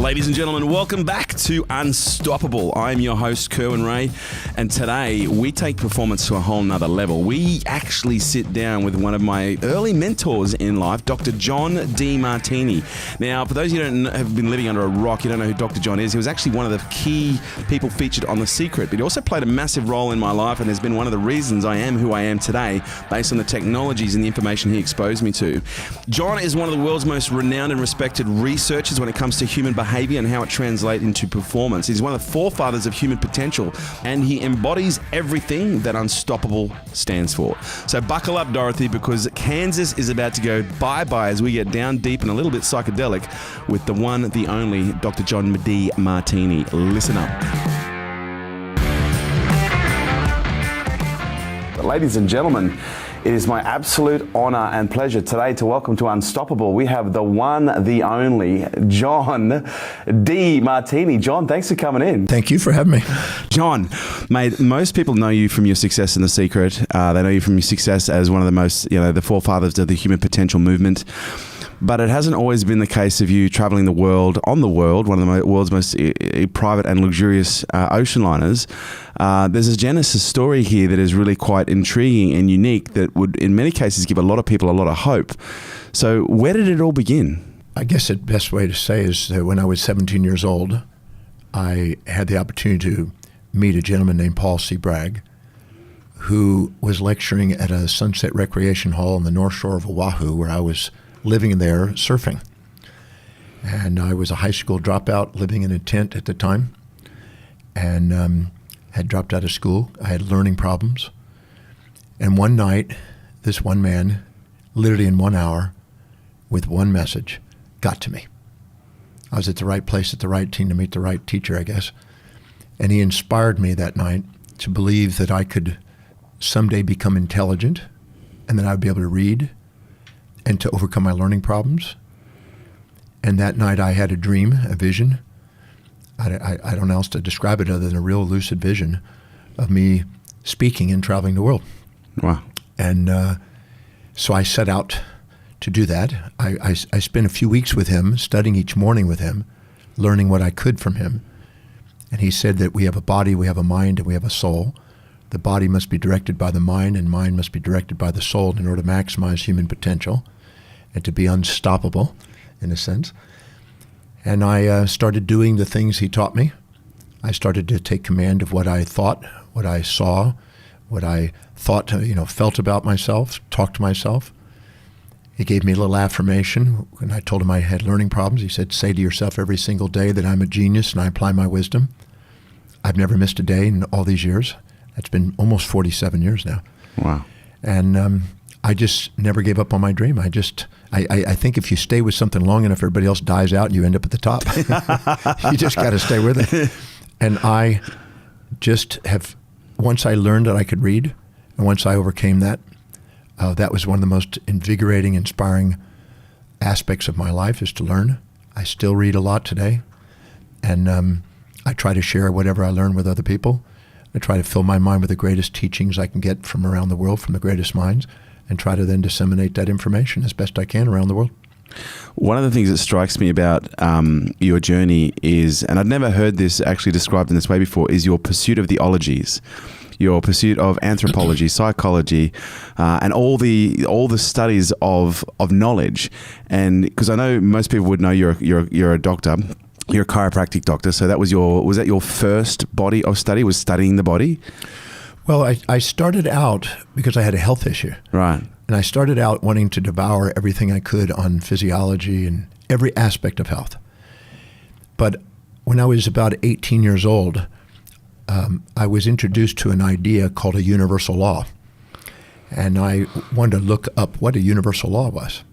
Ladies and gentlemen, welcome back to Unstoppable. I'm your host, Kerwin Ray, and today we take performance to a whole nother level. We actually sit down with one of my early mentors in life, Dr. John Demartini. Now, for those of you who have been living under a rock, you don't know who Dr. John is. He was actually one of the key people featured on The Secret, but he also played a massive role in my life and has been one of the reasons I am who I am today based on the technologies and the information he exposed me to. John is one of the world's most renowned and respected researchers when it comes to human behavior and how it translates into performance. He's one of the forefathers of human potential, and he embodies everything that Unstoppable stands for. So buckle up, Dorothy, because Kansas is about to go bye-bye as we get down deep and a little bit psychedelic with the one, the only Dr. John Demartini. Listen up. Ladies and gentlemen, it is my absolute honor and pleasure today to welcome to Unstoppable. We have the one, the only, John Demartini. John, thanks for coming in. Thank you for having me. John, mate, most people know you from your success in The Secret. They know you from your success as one of the most, the forefathers of the human potential movement. But it hasn't always been the case of you traveling the world, one of the world's most private and luxurious ocean liners. There's a genesis story here that is really quite intriguing and unique that would, in many cases, give a lot of people a lot of hope. So where did it all begin? I guess the best way to say is that when I was 17 years old, I had the opportunity to meet a gentleman named Paul C. Bragg, who was lecturing at a Sunset Recreation Hall on the North Shore of Oahu, where I was living there surfing. And I was a high school dropout living in a tent at the time, and had dropped out of school. I had learning problems. And one night, this one man, literally in 1 hour, with one message, got to me. I was at the right place at the right team to meet the right teacher, I guess. And he inspired me that night to believe that I could someday become intelligent and that I would be able to read and to overcome my learning problems. And that night I had a dream, a vision. I don't know how else to describe it other than a real lucid vision of me speaking and traveling the world. Wow. And so I set out to do that. I spent a few weeks with him, studying each morning with him, learning what I could from him. And he said that we have a body, we have a mind, and we have a soul. The body must be directed by the mind, and mind must be directed by the soul in order to maximize human potential and to be unstoppable, in a sense. And I started doing the things he taught me. I started to take command of what I thought, what I saw, what I thought, felt about myself, talked to myself. He gave me a little affirmation. When I told him I had learning problems, he said, say to yourself every single day that I'm a genius and I apply my wisdom. I've never missed a day in all these years. That's been almost 47 years now. Wow. And I just never gave up on my dream. I think if you stay with something long enough, everybody else dies out and you end up at the top. You just got to stay with it. And I just once I learned that I could read, and once I overcame that, that was one of the most invigorating, inspiring aspects of my life, is to learn. I still read a lot today. And I try to share whatever I learn with other people. I try to fill my mind with the greatest teachings I can get from around the world, from the greatest minds, and try to then disseminate that information as best I can around the world. One of the things that strikes me about your journey is, and I'd never heard this actually described in this way before, is your pursuit of the ologies, your pursuit of anthropology, psychology, and all the studies of knowledge. And because I know most people would know you're a doctor. You're a chiropractic doctor, so was that your first body of study, was studying the body? Well, I started out because I had a health issue. Right. And I started out wanting to devour everything I could on physiology and every aspect of health. But when I was about 18 years old, I was introduced to an idea called a universal law. And I wanted to look up what a universal law was.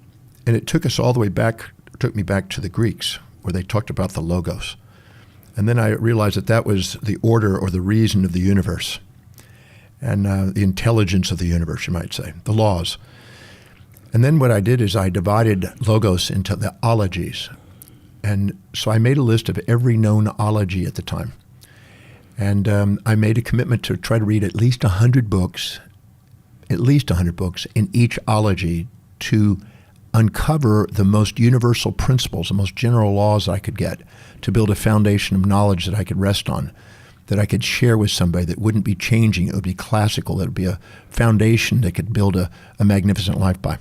And it took me back to the Greeks, where they talked about the logos. And then I realized that was the order or the reason of the universe, and the intelligence of the universe, you might say, the laws. And then what I did is I divided logos into the ologies. And so I made a list of every known ology at the time. And I made a commitment to try to read at least 100 books in each ology to uncover the most universal principles, the most general laws I could get, to build a foundation of knowledge that I could rest on, that I could share with somebody, that wouldn't be changing. It would be classical. That would be a foundation that could build a magnificent life by.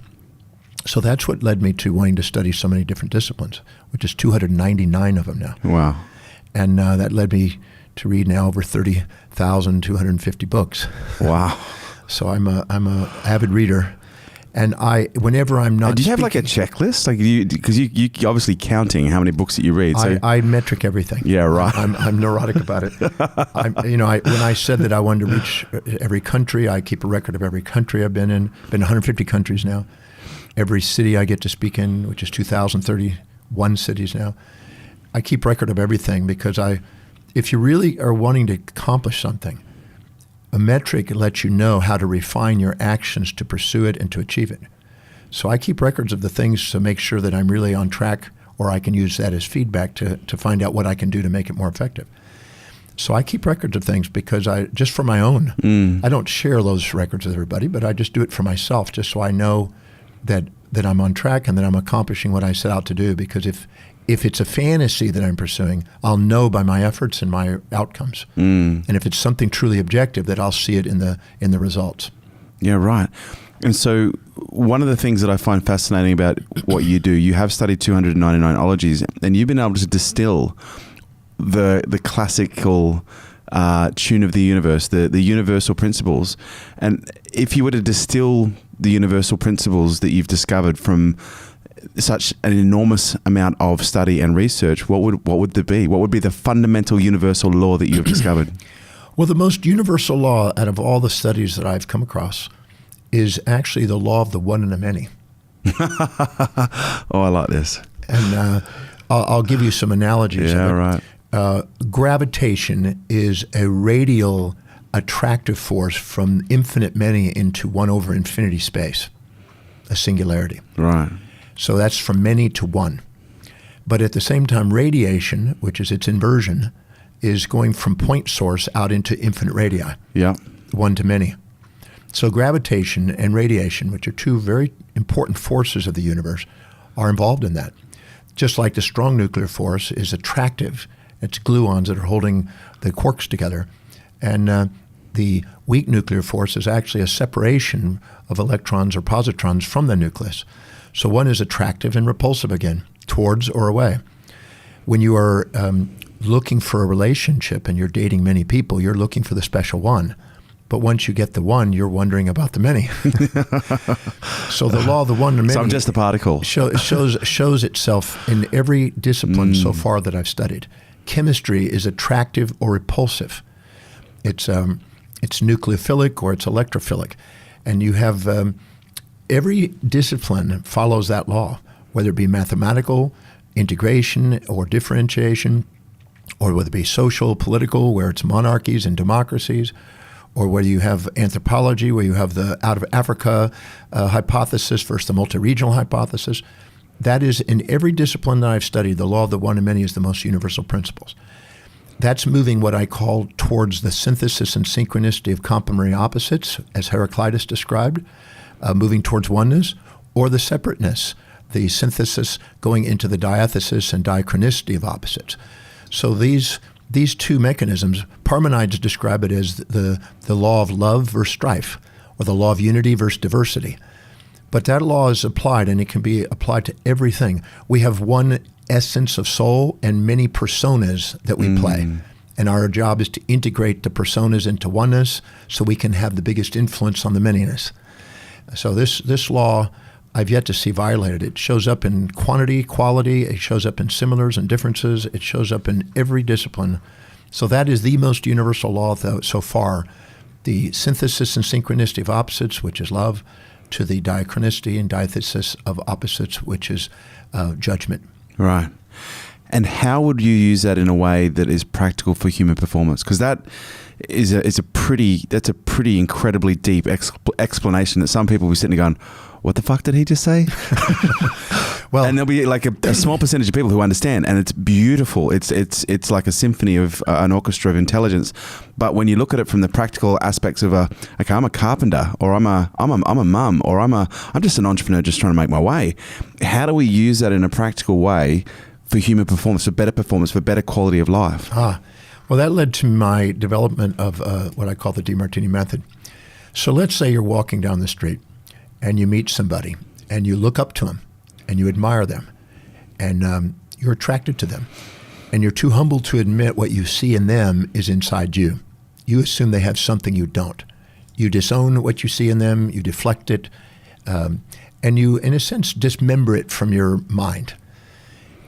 So that's what led me to wanting to study so many different disciplines, which is 299 of them now. Wow. And that led me to read now over 30,250 books. Wow. So I'm a avid reader. And whenever I'm not, do you have like a checklist? Like because you obviously counting how many books that you read. So I metric everything. Yeah, right. I'm neurotic about it. When I said that I wanted to reach every country, I keep a record of every country I've been in. Been 150 countries now. Every city I get to speak in, which is 2,031 cities now. I keep record of everything because if you really are wanting to accomplish something, a metric lets you know how to refine your actions to pursue it and to achieve it. So I keep records of the things to make sure that I'm really on track, or I can use that as feedback to find out what I can do to make it more effective. So I keep records of things because just for my own. I don't share those records with everybody, but I just do it for myself, just so I know that I'm on track and that I'm accomplishing what I set out to do. Because if it's a fantasy that I'm pursuing, I'll know by my efforts and my outcomes. And if it's something truly objective, that I'll see it in the results. Yeah, right. And so one of the things that I find fascinating about what you do, you have studied 299 ologies, and you've been able to distill the classical tune of the universe, the universal principles. And if you were to distill the universal principles that you've discovered from such an enormous amount of study and research, what would there be? What would be the fundamental universal law that you've discovered? Well, the most universal law out of all the studies that I've come across is actually the law of the one and the many. Oh, I like this. And I'll give you some analogies. Yeah, right. Gravitation is a radial attractive force from infinite many into 1 over infinity space, a singularity. Right. So that's from many to one. But at the same time, radiation, which is its inversion, is going from point source out into infinite radii, Yeah. 1 to many. So gravitation and radiation, which are two very important forces of the universe, are involved in that. Just like the strong nuclear force is attractive. It's gluons that are holding the quarks together. And the weak nuclear force is actually a separation of electrons or positrons from the nucleus. So one is attractive and repulsive again, towards or away. When you are looking for a relationship and you're dating many people, you're looking for the special one. But once you get the one, you're wondering about the many. So the law of the one to many. So I'm just a particle. shows itself in every discipline so far that I've studied. Chemistry is attractive or repulsive. It's nucleophilic or it's electrophilic. And you have every discipline follows that law, whether it be mathematical, integration, or differentiation, or whether it be social, political, where it's monarchies and democracies, or whether you have anthropology, where you have the out of Africa hypothesis versus the multi-regional hypothesis. That is, in every discipline that I've studied, the law of the one and many is the most universal principles. That's moving what I call towards the synthesis and synchronicity of complementary opposites, as Heraclitus described, moving towards oneness, or the separateness, the synthesis going into the diathesis and diachronicity of opposites. So these two mechanisms, Parmenides describe it as the law of love versus strife, or the law of unity versus diversity. But that law is applied, and it can be applied to everything. We have one essence of soul and many personas that we play. And our job is to integrate the personas into oneness so we can have the biggest influence on the manyness. So this law, I've yet to see violated. It shows up in quantity, quality. It shows up in similars and differences. It shows up in every discipline. So that is the most universal law so far. The synthesis and synchronicity of opposites, which is love, to the diachronicity and diathesis of opposites, which is judgment. Right. And how would you use that in a way that is practical for human performance? Because that is a pretty incredibly deep explanation that some people will be sitting there going, what the fuck did he just say? Well, and there'll be like a small percentage of people who understand, and it's beautiful. It's like a symphony of an orchestra of intelligence. But when you look at it from the practical aspects of I'm a carpenter, or I'm a mum, or I'm just an entrepreneur just trying to make my way. How do we use that in a practical way for human performance, for better quality of life? Well, that led to my development of what I call the DeMartini method. So let's say you're walking down the street and you meet somebody and you look up to them and you admire them and you're attracted to them and you're too humble to admit what you see in them is inside you. You assume they have something you don't. You disown what you see in them, you deflect it, and you, in a sense, dismember it from your mind.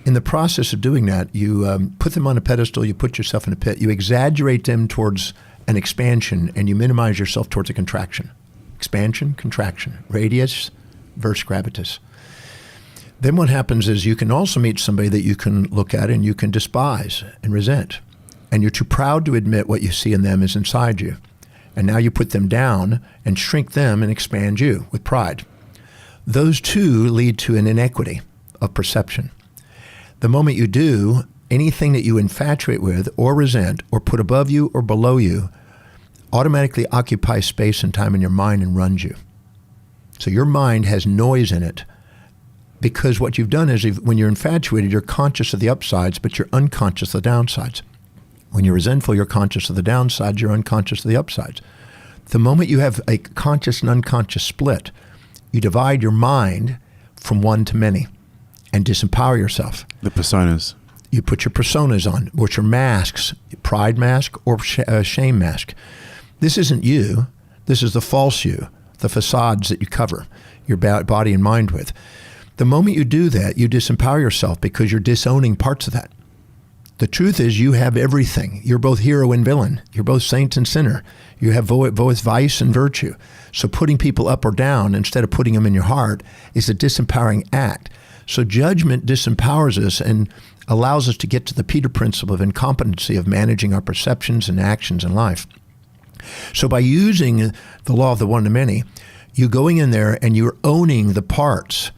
In the process of doing that, you put them on a pedestal, you put yourself in a pit, you exaggerate them towards an expansion, and you minimize yourself towards a contraction. Expansion, contraction, radius versus gravitas. Then what happens is you can also meet somebody that you can look at and you can despise and resent. And you're too proud to admit what you see in them is inside you. And now you put them down and shrink them and expand you with pride. Those two lead to an inequity of perception. The moment you do, anything that you infatuate with or resent or put above you or below you automatically occupies space and time in your mind and runs you. So your mind has noise in it because what you've done is when you're infatuated, you're conscious of the upsides, but you're unconscious of the downsides. When you're resentful, you're conscious of the downsides, you're unconscious of the upsides. The moment you have a conscious and unconscious split, you divide your mind from one to many and disempower yourself. The personas. You put your personas on, which are masks, pride mask or shame mask. This isn't you. This is the false you, the facades that you cover your body and mind with. The moment you do that, you disempower yourself because you're disowning parts of that. The truth is you have everything. You're both hero and villain. You're both saint and sinner. You have both vice and virtue. So putting people up or down instead of putting them in your heart is a disempowering act. So judgment disempowers us and allows us to get to the Peter principle of incompetency of managing our perceptions and actions in life. So by using the law of the one to many, you going in there and you're owning the parts,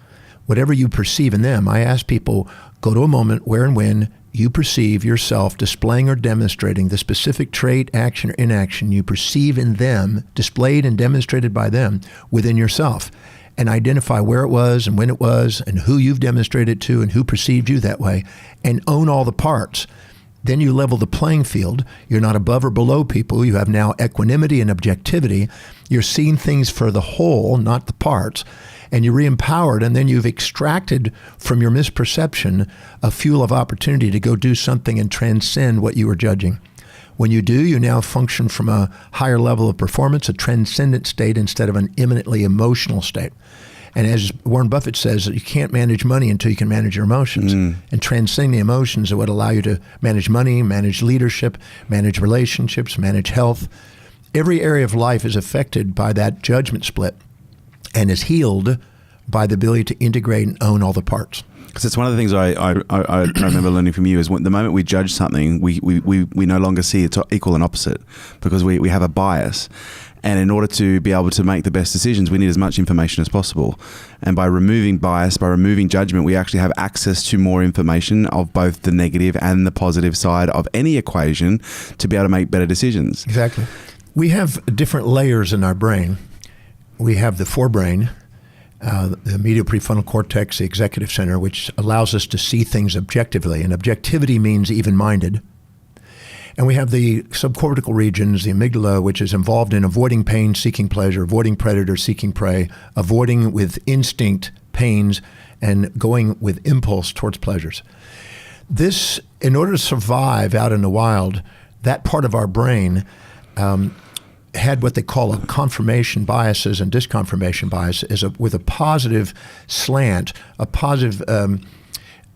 whatever you perceive in them. I ask people, go to a moment where and when you perceive yourself displaying or demonstrating the specific trait, action, or inaction you perceive in them, displayed and demonstrated by them within yourself, and identify where it was and when it was and who you've demonstrated to and who perceived you that way, and own all the parts. Then you level the playing field. You're not above or below people. You have now equanimity and objectivity. You're seeing things for the whole, not the parts. And you're re-empowered, and then you've extracted from your misperception a fuel of opportunity to go do something and transcend what you were judging. When you do, you now function from a higher level of performance, a transcendent state instead of an eminently emotional state. And as Warren Buffett says, you can't manage money until you can manage your emotions. And transcending the emotions are what allow you to manage money, manage leadership, manage relationships, manage health. Every area of life is affected by that judgment split and is healed by the ability to integrate and own all the parts. Because it's one of the things I remember learning from you is when the moment we judge something, we no longer see it's equal and opposite because we have a bias. And in order to be able to make the best decisions, we need as much information as possible. And by removing bias, by removing judgment, we actually have access to more information of both the negative and the positive side of any equation to be able to make better decisions. Exactly. We have different layers in our brain. We have the forebrain, the medial prefrontal cortex, the executive center, which allows us to see things objectively. And objectivity means even-minded. And we have the subcortical regions, the amygdala, which is involved in avoiding pain, seeking pleasure, avoiding predator, seeking prey, avoiding with instinct pains, and going with impulse towards pleasures. This, in order to survive out in the wild, that part of our brain had what they call a confirmation biases and disconfirmation bias with a positive slant, a positive,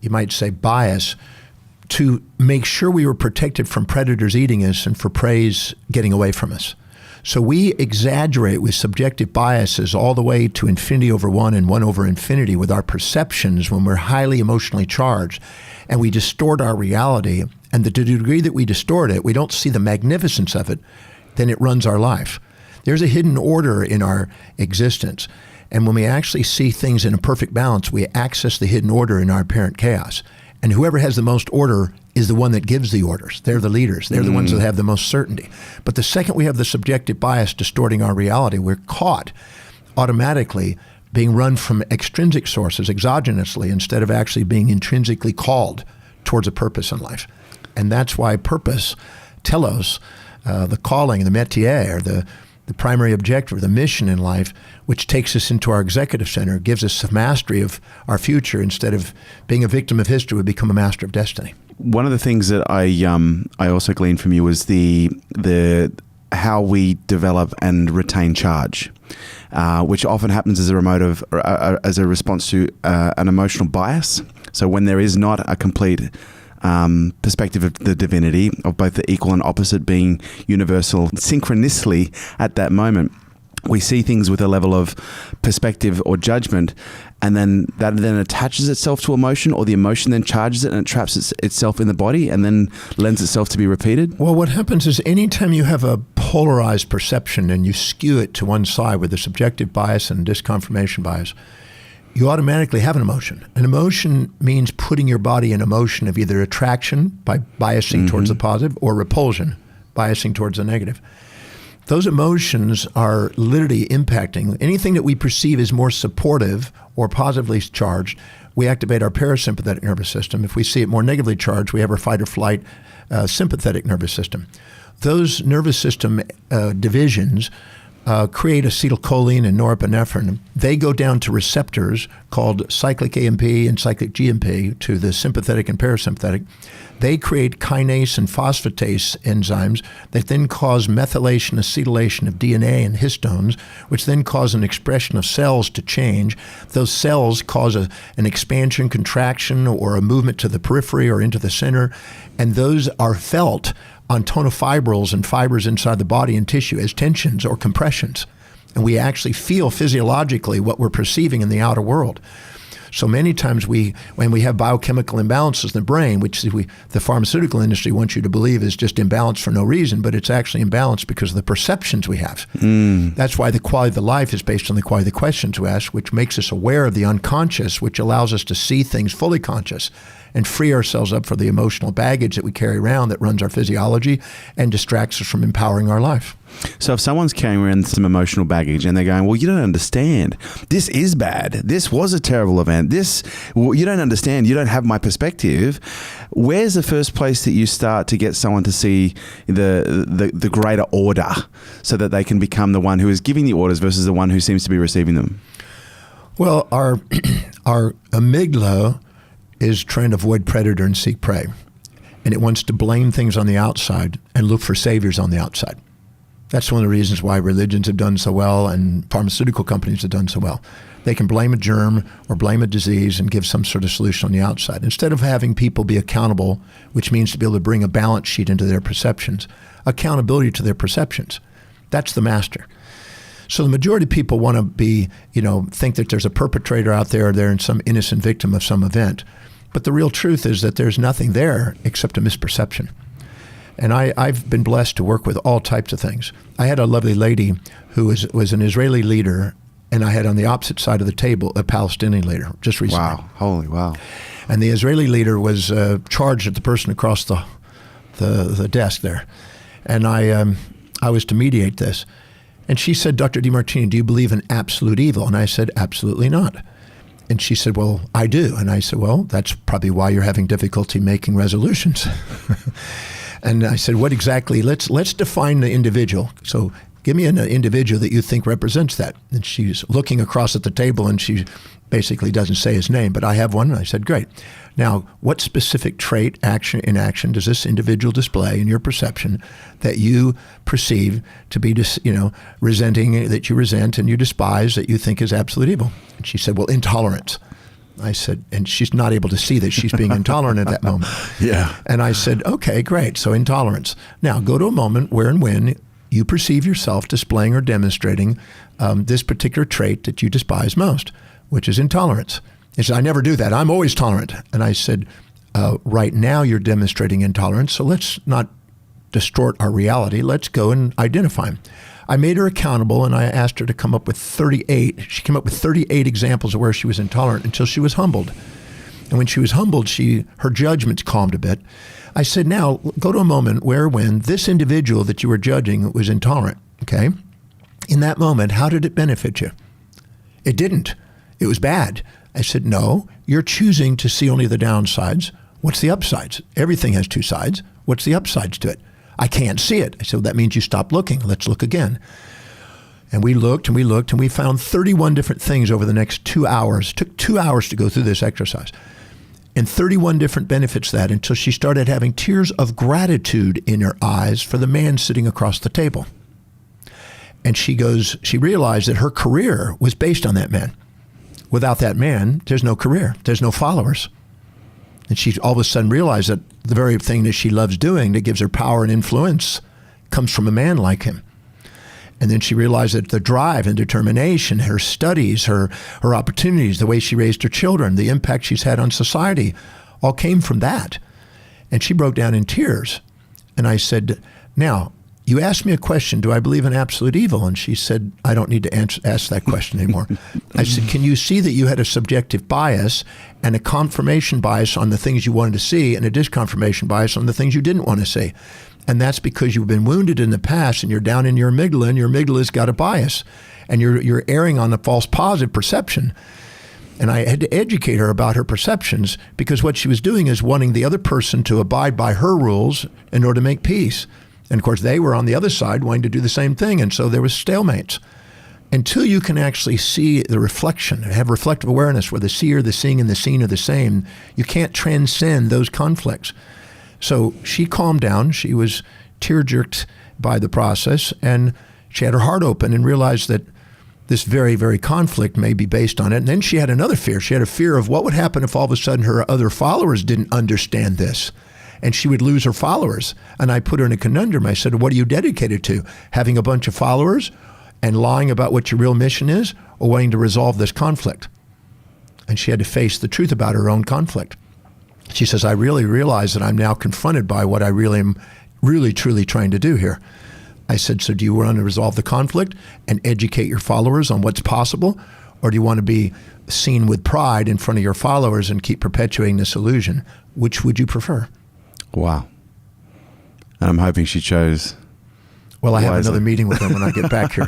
you might say, bias to make sure we were protected from predators eating us and for preys getting away from us. So we exaggerate with subjective biases all the way to infinity over one and one over infinity with our perceptions when we're highly emotionally charged, and we distort our reality. And to the degree that we distort it, we don't see the magnificence of it, then it runs our life. There's a hidden order in our existence. And when we actually see things in a perfect balance, we access the hidden order in our apparent chaos. And whoever has the most order is the one that gives the orders. They're the leaders. They're the ones that have the most certainty. But the second we have the subjective bias distorting our reality, we're caught automatically being run from extrinsic sources exogenously instead of actually being intrinsically called towards a purpose in life. And that's why purpose, telos, the calling, the métier, or the primary objective, the mission in life, which takes us into our executive center, gives us the mastery of our future. Instead of being a victim of history, we become a master of destiny. One of the things that I also gleaned from you was the how we develop and retain charge, which often happens as as a response to an emotional bias. So when there is not a complete perspective of the divinity, of both the equal and opposite being universal synchronously at that moment, we see things with a level of perspective or judgment, and then that then attaches itself to emotion, or the emotion then charges it and it traps itself in the body and then lends itself to be repeated? Well, what happens is anytime you have a polarized perception and you skew it to one side with a subjective bias and disconfirmation bias, you automatically have an emotion. An emotion means putting your body in a motion of either attraction by biasing towards the positive, or repulsion, biasing towards the negative. Those emotions are literally impacting anything that we perceive as more supportive or positively charged. We activate our parasympathetic nervous system. If we see it more negatively charged, we have our fight or flight sympathetic nervous system. Those nervous system divisions create acetylcholine and norepinephrine. They go down to receptors called cyclic AMP and cyclic GMP to the sympathetic and parasympathetic. They create kinase and phosphatase enzymes that then cause methylation, acetylation of DNA and histones, which then cause an expression of cells to change. Those cells cause an expansion, contraction, or a movement to the periphery or into the center, and those are felt on tonofibrils and fibers inside the body and tissue as tensions or compressions. And we actually feel physiologically what we're perceiving in the outer world. So many times when we have biochemical imbalances in the brain, which the pharmaceutical industry wants you to believe is just imbalanced for no reason, but it's actually imbalanced because of the perceptions we have. That's why the quality of the life is based on the quality of the questions we ask, which makes us aware of the unconscious, which allows us to see things fully conscious and free ourselves up for the emotional baggage that we carry around that runs our physiology and distracts us from empowering our life. So if someone's carrying around some emotional baggage and they're going, well, you don't understand. This is bad. This was a terrible event. You don't understand. You don't have my perspective. Where's the first place that you start to get someone to see the greater order so that they can become the one who is giving the orders versus the one who seems to be receiving them? Well, our amygdala is trying to avoid predator and seek prey. And it wants to blame things on the outside and look for saviors on the outside. That's one of the reasons why religions have done so well and pharmaceutical companies have done so well. They can blame a germ or blame a disease and give some sort of solution on the outside. Instead of having people be accountable, which means to be able to bring a balance sheet into their perceptions, accountability to their perceptions. That's the master. So the majority of people want to be, think that there's a perpetrator out there or they're some innocent victim of some event. But the real truth is that there's nothing there except a misperception. And I've been blessed to work with all types of things. I had a lovely lady who was an Israeli leader, and I had on the opposite side of the table a Palestinian leader just recently. Wow. Holy wow. And the Israeli leader was charged at the person across the desk there. And I was to mediate this. And she said, Dr. Demartini, do you believe in absolute evil? And I said, absolutely not. And she said, well, I do. And I said, well, that's probably why you're having difficulty making resolutions. And I said, what exactly? Let's define the individual. So give me an individual that you think represents that. And she's looking across at the table and she basically doesn't say his name, but I have one. And I said, great. Now, what specific trait, action, inaction does this individual display in your perception that you perceive to be, resenting, that you resent and you despise, that you think is absolute evil? And she said, well, intolerance. I said, and she's not able to see that she's being intolerant at that moment. Yeah. And I said, okay, great. So intolerance. Now go to a moment where and when you perceive yourself displaying or demonstrating this particular trait that you despise most, which is intolerance. He said, I never do that. I'm always tolerant. And I said, right now you're demonstrating intolerance, so let's not distort our reality. Let's go and identify them. I made her accountable, and I asked her to come up with 38. She came up with 38 examples of where she was intolerant until she was humbled. And when she was humbled, her judgments calmed a bit. I said, now go to a moment when this individual that you were judging was intolerant, okay? In that moment, how did it benefit you? It didn't. It was bad. I said, no, you're choosing to see only the downsides. What's the upsides? Everything has two sides. What's the upsides to it? I can't see it. I said, well, that means you stop looking. Let's look again. And we looked and we looked and we found 31 different things over the next 2 hours. It took 2 hours to go through this exercise. And 31 different benefits that until she started having tears of gratitude in her eyes for the man sitting across the table. And she realized that her career was based on that man. Without that man, there's no career. There's no followers. And she all of a sudden realized that the very thing that she loves doing that gives her power and influence comes from a man like him. And then she realized that the drive and determination, her studies, her opportunities, the way she raised her children, the impact she's had on society, all came from that. And she broke down in tears. And I said, now, you asked me a question, do I believe in absolute evil? And she said, I don't need to ask that question anymore. I said, can you see that you had a subjective bias and a confirmation bias on the things you wanted to see and a disconfirmation bias on the things you didn't want to see? And that's because you've been wounded in the past and you're down in your amygdala, and your amygdala's got a bias. And you're erring on a false positive perception. And I had to educate her about her perceptions, because what she was doing is wanting the other person to abide by her rules in order to make peace. And of course, they were on the other side wanting to do the same thing. And so there was stalemates. Until you can actually see the reflection, have reflective awareness where the seer, the seeing, and the seen are the same, you can't transcend those conflicts. So she calmed down. She was tear-jerked by the process, and she had her heart open and realized that this very, very conflict may be based on it. And then she had another fear. She had a fear of what would happen if all of a sudden her other followers didn't understand this, and she would lose her followers. And I put her in a conundrum. I said, what are you dedicated to? Having a bunch of followers and lying about what your real mission is, or wanting to resolve this conflict? And she had to face the truth about her own conflict. She says, I really realize that I'm now confronted by what I really am truly trying to do here. I said, so do you want to resolve the conflict and educate your followers on what's possible? Or do you want to be seen with pride in front of your followers and keep perpetuating this illusion? Which would you prefer? Wow. And I'm hoping she chose. Well, I have another meeting with them when I get back here,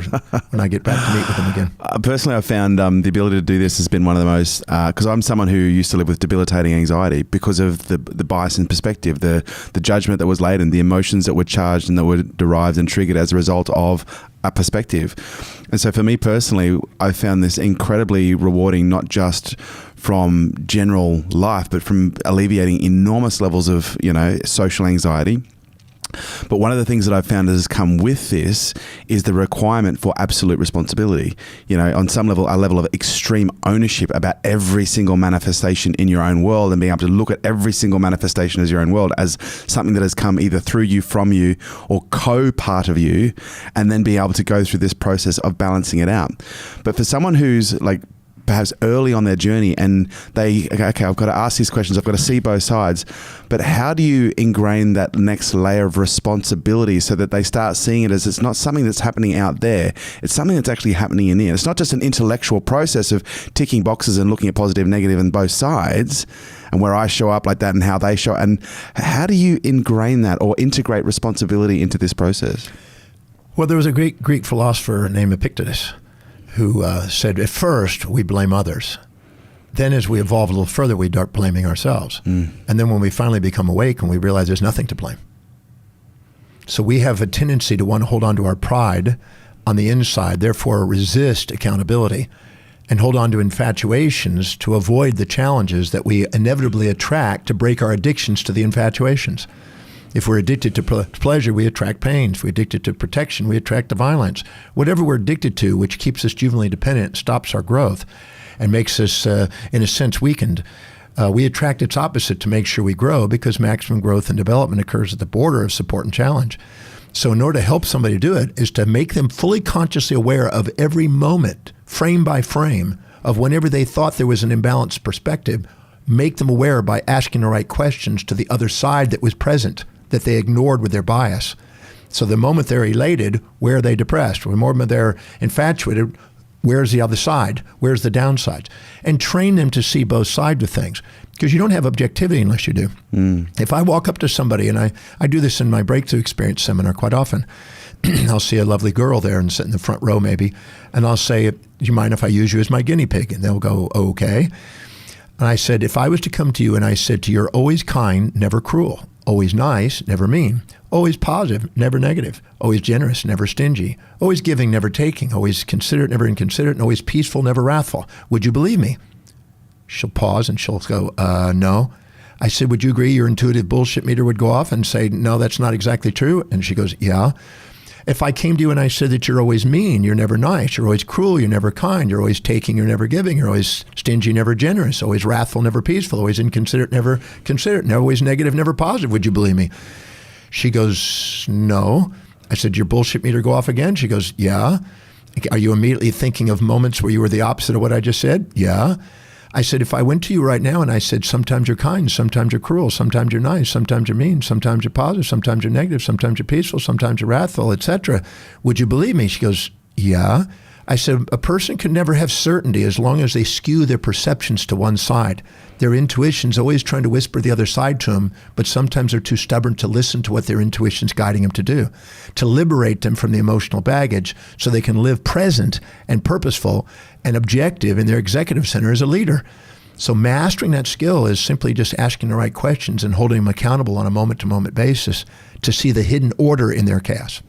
when I get back to meet with them again. Personally, I found the ability to do this has been one of the most, because I'm someone who used to live with debilitating anxiety because of the bias in perspective, the judgment that was laid, and the emotions that were charged and that were derived and triggered as a result of a perspective. And so for me personally, I found this incredibly rewarding, not just from general life, but from alleviating enormous levels of, social anxiety. But one of the things that I've found has come with this is the requirement for absolute responsibility. On some level, a level of extreme ownership about every single manifestation in your own world, and being able to look at every single manifestation as your own world as something that has come either through you, from you, or co-part of you, and then be able to go through this process of balancing it out. But for someone who's perhaps early on their journey, and okay, I've got to ask these questions, I've got to see both sides, but how do you ingrain that next layer of responsibility so that they start seeing it as it's not something that's happening out there, it's something that's actually happening in here. It's not just an intellectual process of ticking boxes and looking at positive, negative, and both sides, and where I show up like that and how they show up. And how do you ingrain that or integrate responsibility into this process? Well, there was a great Greek philosopher named Epictetus who said, at first, we blame others. Then as we evolve a little further, we start blaming ourselves. And then when we finally become awake and we realize there's nothing to blame. So we have a tendency to want to hold on to our pride on the inside, therefore resist accountability, and hold on to infatuations to avoid the challenges that we inevitably attract to break our addictions to the infatuations. If we're addicted to pleasure, we attract pain. If we're addicted to protection, we attract the violence. Whatever we're addicted to, which keeps us juvenilely dependent, stops our growth, and makes us, in a sense, weakened, we attract its opposite to make sure we grow, because maximum growth and development occurs at the border of support and challenge. So in order to help somebody do it is to make them fully consciously aware of every moment, frame by frame, of whenever they thought there was an imbalanced perspective, make them aware by asking the right questions to the other side that was present, that they ignored with their bias. So the moment they're elated, where are they depressed? The moment they're infatuated, where's the other side? Where's the downside? And train them to see both sides of things, because you don't have objectivity unless you do. If I walk up to somebody, and I do this in my Breakthrough Experience seminar quite often, I'll see a lovely girl there and sit in the front row maybe, and I'll say, do you mind if I use you as my guinea pig? And they'll go, okay. And I said, if I was to come to you and I said to you, you're always kind, never cruel, always nice, never mean, always positive, never negative, always generous, never stingy, always giving, never taking, always considerate, never inconsiderate, and always peaceful, never wrathful, would you believe me? She'll pause and she'll go, no. I said, would you agree your intuitive bullshit meter would go off and say, no, that's not exactly true? And she goes, yeah. If I came to you and I said that you're always mean, you're never nice, you're always cruel, you're never kind, you're always taking, you're never giving, you're always stingy, never generous, always wrathful, never peaceful, always inconsiderate, never considerate, never always negative, never positive, would you believe me? She goes, no. I said, your bullshit meter go off again? She goes, yeah. Are you immediately thinking of moments where you were the opposite of what I just said? Yeah. I said, if I went to you right now and I said, sometimes you're kind, sometimes you're cruel, sometimes you're nice, sometimes you're mean, sometimes you're positive, sometimes you're negative, sometimes you're peaceful, sometimes you're wrathful, etc., would you believe me? She goes, yeah. I said, a person can never have certainty as long as they skew their perceptions to one side. Their intuition's always trying to whisper the other side to them, but sometimes they're too stubborn to listen to what their intuition's guiding them to do, to liberate them from the emotional baggage so they can live present and purposeful and objective in their executive center as a leader. So mastering that skill is simply just asking the right questions and holding them accountable on a moment-to-moment basis to see the hidden order in their chaos.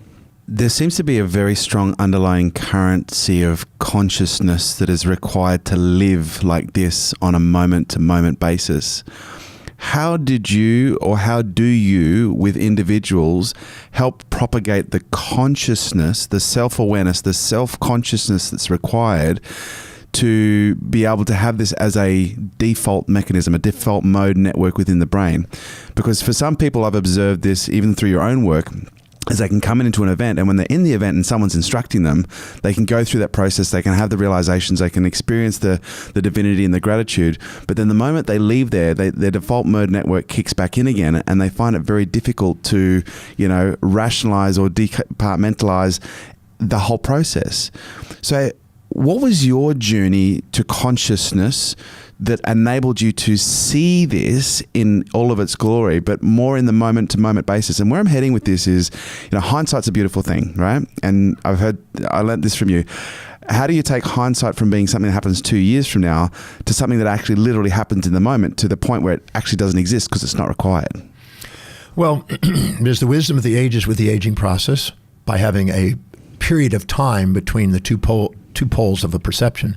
There seems to be a very strong underlying currency of consciousness that is required to live like this on a moment-to-moment basis. How did you, or how do you, with individuals, help propagate the consciousness, the self-awareness, the self-consciousness that's required to be able to have this as a default mechanism, a default mode network within the brain? Because for some people, I've observed this even through your own work, is they can come into an event, and when they're in the event and someone's instructing them, they can go through that process, they can have the realizations, they can experience the divinity and the gratitude, but then the moment they leave there, their default mode network kicks back in again, and they find it very difficult to, rationalize or decompartmentalize the whole process. So what was your journey to consciousness that enabled you to see this in all of its glory, but more in the moment-to-moment basis? And where I'm heading with this is, hindsight's a beautiful thing, right? And I learned this from you. How do you take hindsight from being something that happens 2 years from now to something that actually literally happens in the moment, to the point where it actually doesn't exist because it's not required? Well, there's the wisdom of the ages with the aging process, by having a period of time between the two poles of a perception.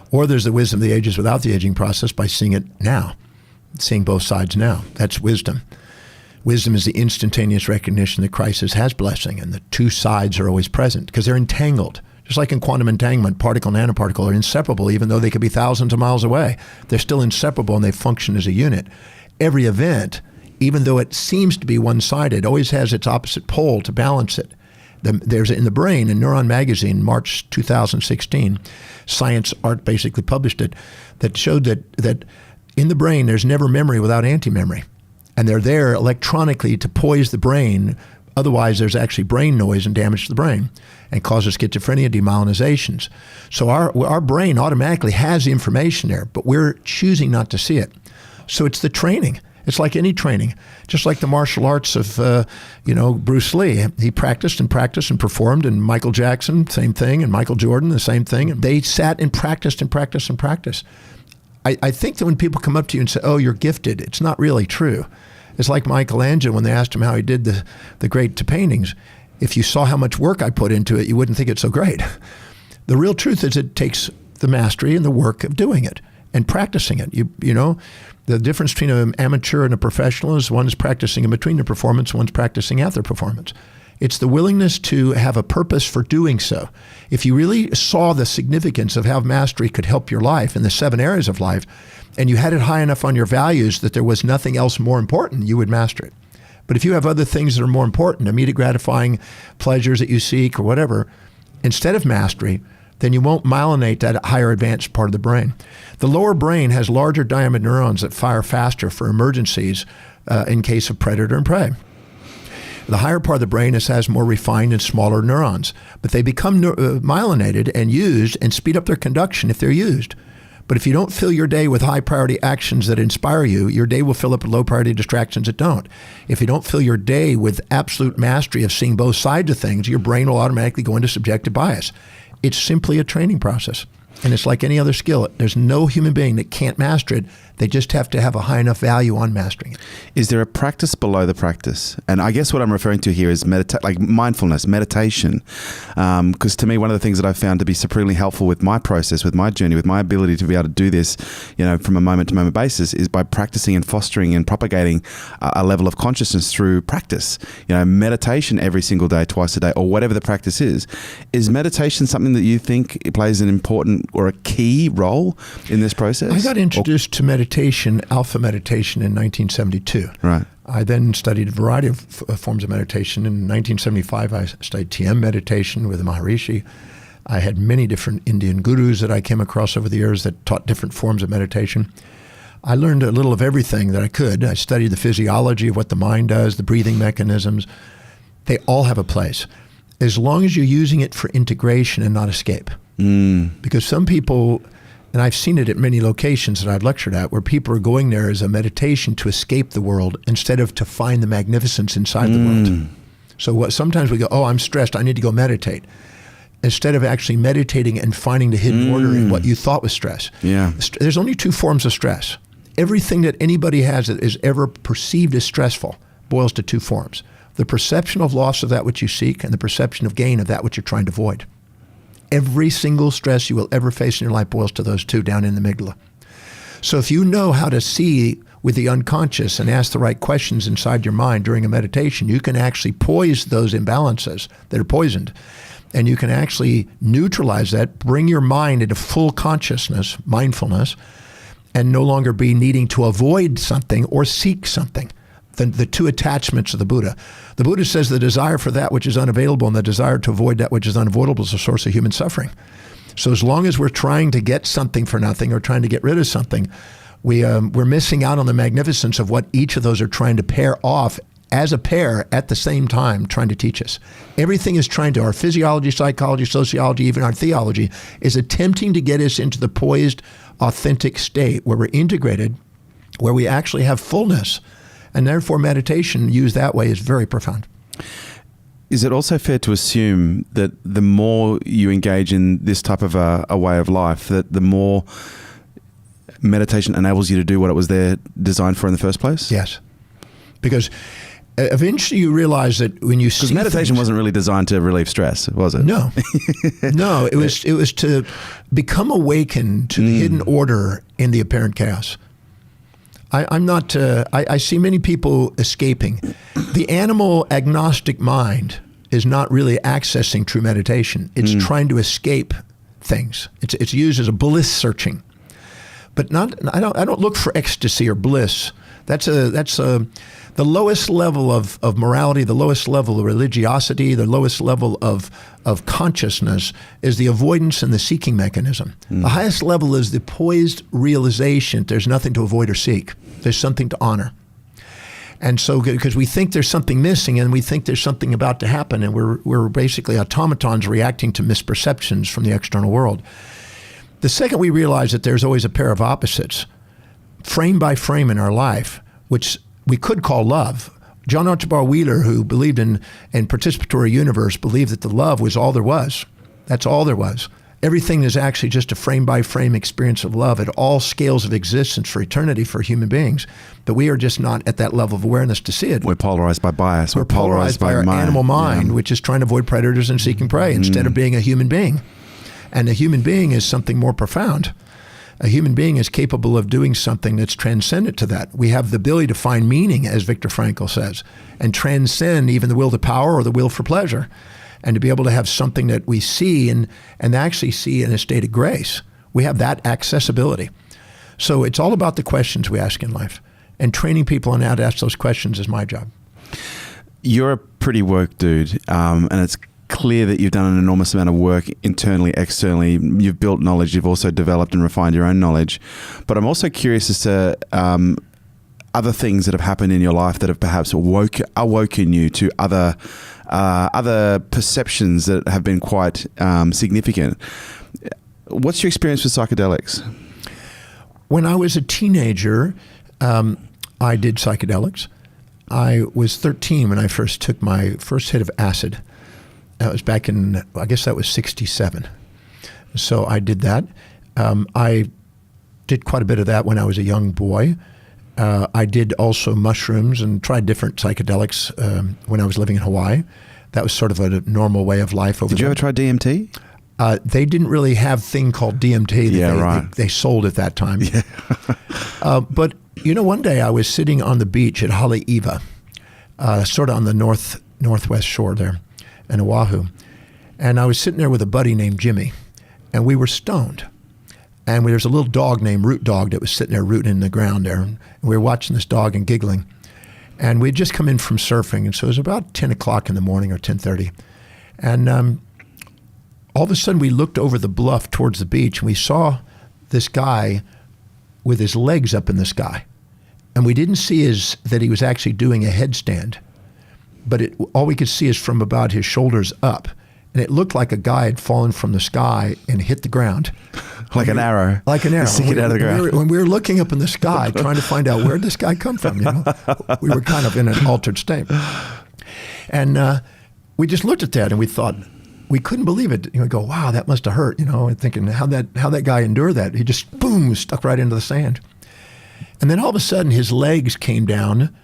Or there's the wisdom of the ages without the aging process, by seeing it now, seeing both sides now. That's wisdom. Wisdom is the instantaneous recognition that crisis has blessing, and the two sides are always present because they're entangled. Just like in quantum entanglement, particle and nanoparticle are inseparable, even though they could be thousands of miles away. They're still inseparable, and they function as a unit. Every event, even though it seems to be one-sided, always has its opposite pole to balance it. There's in the brain, in Neuron Magazine, March 2016, Science Art basically published it, that showed that in the brain there's never memory without anti-memory. And they're there electronically to poise the brain. Otherwise, there's actually brain noise and damage to the brain and causes schizophrenia, demyelinizations. So our brain automatically has the information there, but we're choosing not to see it. So it's the training. It's like any training, just like the martial arts of, Bruce Lee. He practiced and practiced and performed, and Michael Jackson, same thing, and Michael Jordan, the same thing. And they sat and practiced and practiced and practiced. I think that when people come up to you and say, oh, you're gifted, it's not really true. It's like Michelangelo when they asked him how he did the great paintings. If you saw how much work I put into it, you wouldn't think it's so great. The real truth is it takes the mastery and the work of doing it and practicing it. The difference between an amateur and a professional is one is practicing in between the performance, one's practicing at their performance. It's the willingness to have a purpose for doing so. If you really saw the significance of how mastery could help your life in the 7 areas of life, and you had it high enough on your values that there was nothing else more important, you would master it. But if you have other things that are more important, immediate gratifying pleasures that you seek or whatever, instead of mastery, then you won't myelinate that higher advanced part of the brain. The lower brain has larger diameter neurons that fire faster for emergencies in case of predator and prey. The higher part of the brain has more refined and smaller neurons, but they become myelinated and used and speed up their conduction if they're used. But if you don't fill your day with high priority actions that inspire you, your day will fill up with low priority distractions that don't. If you don't fill your day with absolute mastery of seeing both sides of things, your brain will automatically go into subjective bias. It's simply a training process. And it's like any other skill. There's no human being that can't master it. They just have to have a high enough value on mastering it. Is there a practice below the practice? And I guess what I'm referring to here is like mindfulness, meditation. Because to me, one of the things that I've found to be supremely helpful with my process, with my journey, with my ability to be able to do this, from a moment to moment basis, is by practicing and fostering and propagating a level of consciousness through practice. Meditation every single day, twice a day, or whatever the practice is. Is meditation something that you think it plays an important or a key role in this process? I got introduced to meditation, alpha meditation, in 1972. Right. I then studied a variety of forms of meditation. In 1975, I studied TM meditation with Maharishi. I had many different Indian gurus that I came across over the years that taught different forms of meditation. I learned a little of everything that I could. I studied the physiology of what the mind does, the breathing mechanisms. They all have a place, as long as you're using it for integration and not escape. Because some people, and I've seen it at many locations that I've lectured at, where people are going there as a meditation to escape the world instead of to find the magnificence inside the world. So sometimes we go, oh, I'm stressed, I need to go meditate. Instead of actually meditating and finding the hidden order in what you thought was stress. Yeah. There's only two forms of stress. Everything that anybody has that is ever perceived as stressful boils to two forms. The perception of loss of that which you seek and the perception of gain of that which you're trying to avoid. Every single stress you will ever face in your life boils to those two down in the amygdala. So if you know how to see with the unconscious and ask the right questions inside your mind during a meditation, you can actually poise those imbalances that are poisoned. And you can actually neutralize that, bring your mind into full consciousness, mindfulness, and no longer be needing to avoid something or seek something. The two attachments of the Buddha. The Buddha says the desire for that which is unavailable and the desire to avoid that which is unavoidable is the source of human suffering. So as long as we're trying to get something for nothing or trying to get rid of something, we're missing out on the magnificence of what each of those are trying to pair off as a pair at the same time, trying to teach us. Everything is trying to, our physiology, psychology, sociology, even our theology, is attempting to get us into the poised, authentic state where we're integrated, where we actually have fullness. And therefore, meditation used that way is very profound. Is it also fair to assume that the more you engage in this type of a way of life, that the more meditation enables you to do what it was there designed for in the first place? Yes. Because eventually you realize that when you see Because meditation wasn't really designed to relieve stress, was it? No. No, it was to become awakened to the hidden order in the apparent chaos. I see many people escaping. The animal agnostic mind is not really accessing true meditation. It's trying to escape things. It's used as a bliss searching. But I don't look for ecstasy or bliss. That's the lowest level of morality, the lowest level of religiosity, the lowest level of consciousness is the avoidance and the seeking mechanism. The highest level is the poised realization that there's nothing to avoid or seek. There's something to honor. And so, because we think there's something missing and we think there's something about to happen, and we're basically automatons reacting to misperceptions from the external world. The second we realize that there's always a pair of opposites, frame by frame in our life, which we could call love. John Archibald Wheeler, who believed in participatory universe, believed that the love was all there was. That's all there was. Everything is actually just a frame-by-frame experience of love at all scales of existence for eternity for human beings. But we are just not at that level of awareness to see it. We're polarized by bias. We're polarized by our animal mind, which is trying to avoid predators and seeking prey instead of being a human being. And a human being is something more profound. A human being is capable of doing something that's transcendent to that. We have the ability to find meaning, as Viktor Frankl says, and transcend even the will to power or the will for pleasure, and to be able to have something that we see and actually see in a state of grace. We have that accessibility. So it's all about the questions we ask in life, and training people on how to ask those questions is my job. You're a pretty woke dude, and it's clear that you've done an enormous amount of work internally, externally. You've built knowledge. You've also developed and refined your own knowledge. But I'm also curious as to, other things that have happened in your life that have perhaps awoken you to other perceptions that have been quite significant. What's your experience with psychedelics? When I was a teenager, I did psychedelics. I was 13 when I first took my first hit of acid. That was back in, I guess that was 67. So I did that. I did quite a bit of that when I was a young boy. I did also mushrooms and tried different psychedelics when I was living in Hawaii. That was sort of a normal way of life over there. Did you ever try DMT? They didn't really have a thing called DMT that they sold at that time. Yeah. But, one day I was sitting on the beach at Haleiwa, sort of on the northwest shore there in Oahu. And I was sitting there with a buddy named Jimmy, and we were stoned. And there's a little dog named Root Dog that was sitting there rooting in the ground there. And we were watching this dog and giggling. And we'd just come in from surfing, and so it was about 10 o'clock in the morning or 10:30. And all of a sudden we looked over the bluff towards the beach, and we saw this guy with his legs up in the sky. And we didn't see that he was actually doing a headstand, but all we could see is from about his shoulders up. And it looked like a guy had fallen from the sky and hit the ground. Like an arrow. Like an arrow. Stick it out of the ground. When we were looking up in the sky, trying to find out where did this guy come from, we were kind of in an altered state. And we just looked at that and we thought, we couldn't believe it. Go, wow, that must have hurt, and thinking how that guy endured that. He just, boom, stuck right into the sand. And then all of a sudden his legs came down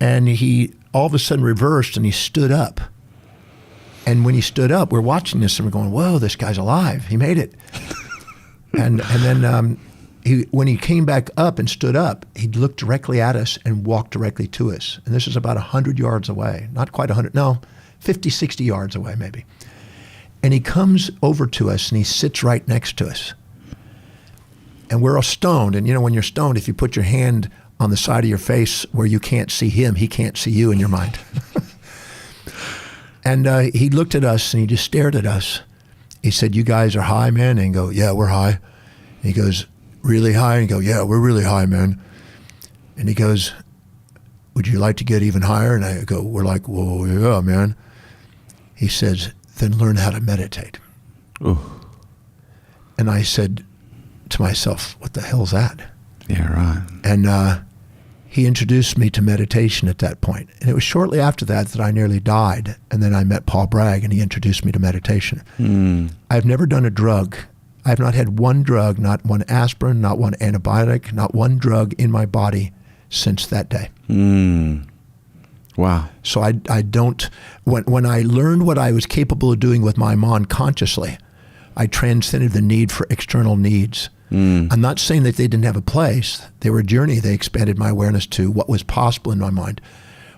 and he all of a sudden reversed and he stood up. And when he stood up, we're watching this and we're going, whoa, this guy's alive. He made it. and then when he came back up and stood up, he looked directly at us and walked directly to us. And this is about 100 yards away. Not quite 100, no, 50, 60 yards away maybe. And he comes over to us and he sits right next to us. And we're all stoned. And when you're stoned, if you put your hand on the side of your face where you can't see him, he can't see you in your mind. And he looked at us and he just stared at us. He said, "You guys are high, man?" And he go, "Yeah, we're high." And he goes, "Really high?" And he go, "Yeah, we're really high, man." And he goes, "Would you like to get even higher?" And I go, "We're like, well, yeah, man." He says, "Then learn how to meditate." Ooh. And I said to myself, what the hell's that? Yeah, right. And he introduced me to meditation at that point. And it was shortly after that I nearly died. And then I met Paul Bragg and he introduced me to meditation. I've never done a drug. I've not had one drug, not one aspirin, not one antibiotic, not one drug in my body since that day. Wow. So I don't, when I learned what I was capable of doing with my mind consciously, I transcended the need for external needs. I'm not saying that they didn't have a place. They were a journey. They expanded my awareness to what was possible in my mind.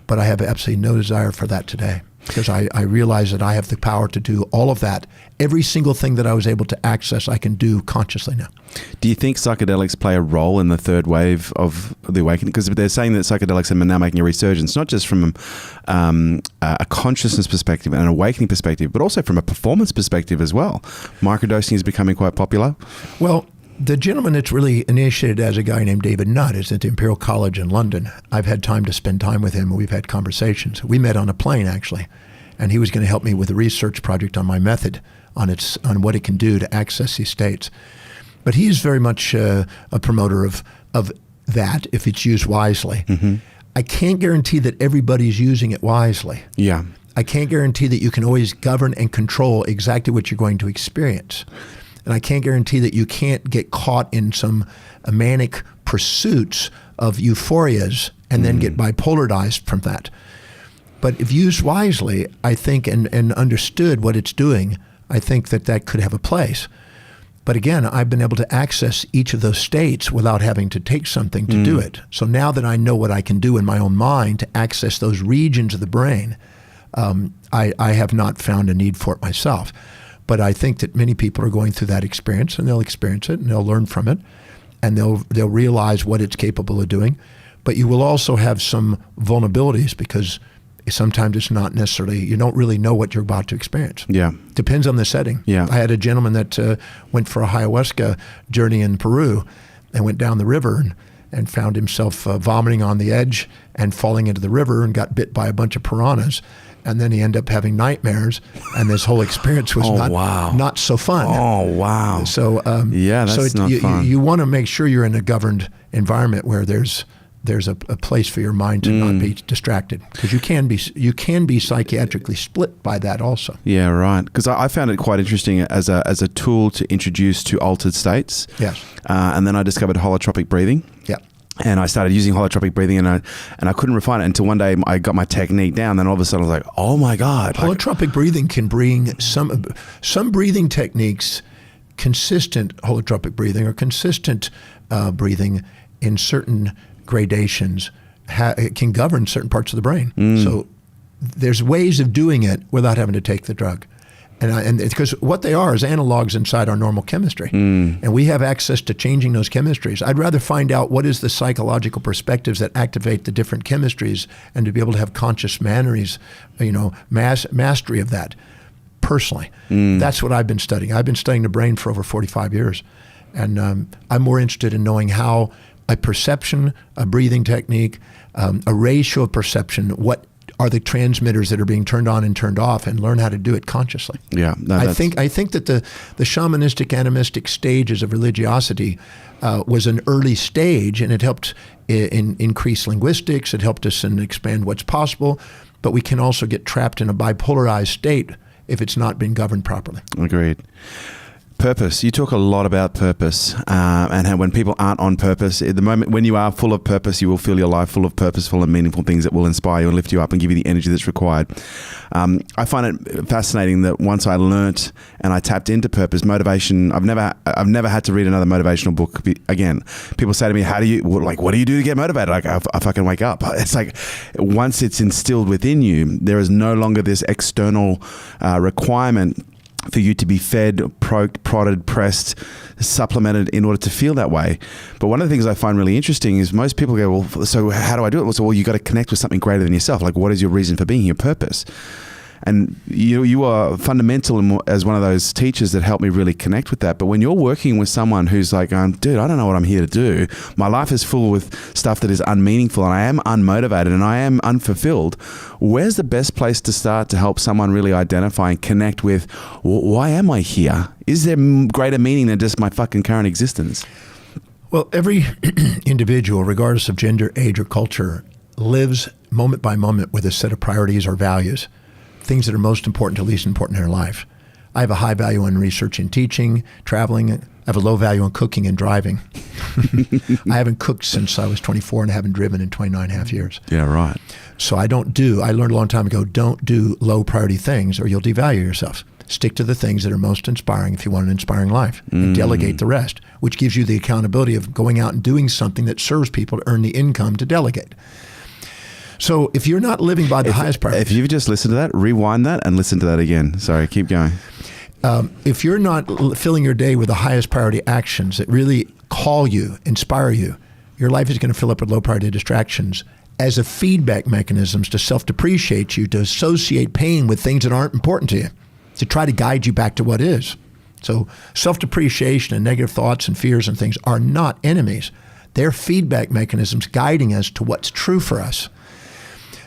But I have absolutely no desire for that today because I realize that I have the power to do all of that. Every single thing that I was able to access, I can do consciously now. Do you think psychedelics play a role in the third wave of the awakening? Because they're saying that psychedelics are now making a resurgence, not just from a consciousness perspective and an awakening perspective, but also from a performance perspective as well. Microdosing is becoming quite popular. Well, the gentleman that's really initiated as a guy named David Nutt is at the Imperial College in London. I've had time to spend time with him and we've had conversations. We met on a plane actually, and he was going to help me with a research project on my method, on what it can do to access these states. But he is very much a promoter of that if it's used wisely. I can't guarantee that everybody's using it wisely. Yeah. I can't guarantee that you can always govern and control exactly what you're going to experience. And I can't guarantee that you can't get caught in some manic pursuits of euphorias and then get bipolarized from that. But if used wisely, I think, and understood what it's doing, I think that could have a place. But again, I've been able to access each of those states without having to take something to do it. So now that I know what I can do in my own mind to access those regions of the brain, I have not found a need for it myself. But I think that many people are going through that experience and they'll experience it and they'll learn from it and they'll realize what it's capable of doing. But you will also have some vulnerabilities because sometimes it's not necessarily, you don't really know what you're about to experience. Yeah. Depends on the setting. Yeah. I had a gentleman that went for a ayahuasca journey in Peru and went down the river and found himself vomiting on the edge and falling into the river and got bit by a bunch of piranhas. And then he ended up having nightmares, and this whole experience was not so fun. Oh, wow. So that's not fun. You want to make sure you're in a governed environment where there's a place for your mind to not be distracted, because you can be psychiatrically split by that also. Yeah, right. Because I found it quite interesting as a tool to introduce to altered states. Yes. And then I discovered holotropic breathing. Yeah. And I started using holotropic breathing, and I couldn't refine it until one day I got my technique down. Then all of a sudden I was like, oh my God. Holotropic breathing can bring some breathing techniques, consistent holotropic breathing or consistent breathing in certain gradations it can govern certain parts of the brain. So there's ways of doing it without having to take the drug. And because what they are is analogs inside our normal chemistry. And we have access to changing those chemistries. I'd rather find out what is the psychological perspectives that activate the different chemistries, and to be able to have conscious mastery of that personally. That's what I've been studying. I've been studying the brain for over 45 years. And I'm more interested in knowing how a perception, a breathing technique, a ratio of perception, what are the transmitters that are being turned on and turned off, and learn how to do it consciously. Yeah, I think that the shamanistic, animistic stages of religiosity was an early stage, and it helped increase linguistics. It helped us expand what's possible, but we can also get trapped in a bipolarized state if it's not been governed properly. Agreed. Purpose. You talk a lot about purpose, and how when people aren't on purpose, at the moment when you are full of purpose, you will feel your life full of purposeful and meaningful things that will inspire you and lift you up and give you the energy that's required. I find it fascinating that once I learnt and I tapped into purpose, motivation. I've never had to read another motivational book again. People say to me, what do you do to get motivated? Like, I fucking wake up. It's like once it's instilled within you, there is no longer this external requirement for you to be fed, prodded, pressed, supplemented in order to feel that way. But one of the things I find really interesting is most people go, well, so how do I do it? Well, you got to connect with something greater than yourself. Like, what is your reason for being, your purpose? And you are fundamental as one of those teachers that helped me really connect with that. But when you're working with someone who's like, dude, I don't know what I'm here to do. My life is full with stuff that is unmeaningful, and I am unmotivated, and I am unfulfilled. Where's the best place to start to help someone really identify and connect with, why am I here? Is there greater meaning than just my fucking current existence? Well, every individual, regardless of gender, age, or culture, lives moment by moment with a set of priorities or values. Things that are most important to least important in their life. I have a high value on research and teaching, traveling. I have a low value on cooking and driving. I haven't cooked since I was 24 and I haven't driven in 29 and a half years. Yeah, right. So I learned a long time ago, don't do low priority things or you'll devalue yourself. Stick to the things that are most inspiring if you want an inspiring life, and delegate the rest, which gives you the accountability of going out and doing something that serves people to earn the income to delegate. So if you're not living by the highest priority... If you've just listened to that, rewind that and listen to that again. Sorry, keep going. If you're not filling your day with the highest priority actions that really call you, inspire you, your life is going to fill up with low priority distractions as a feedback mechanisms to self-depreciate you, to associate pain with things that aren't important to you, to try to guide you back to what is. So self-depreciation and negative thoughts and fears and things are not enemies. They're feedback mechanisms guiding us to what's true for us.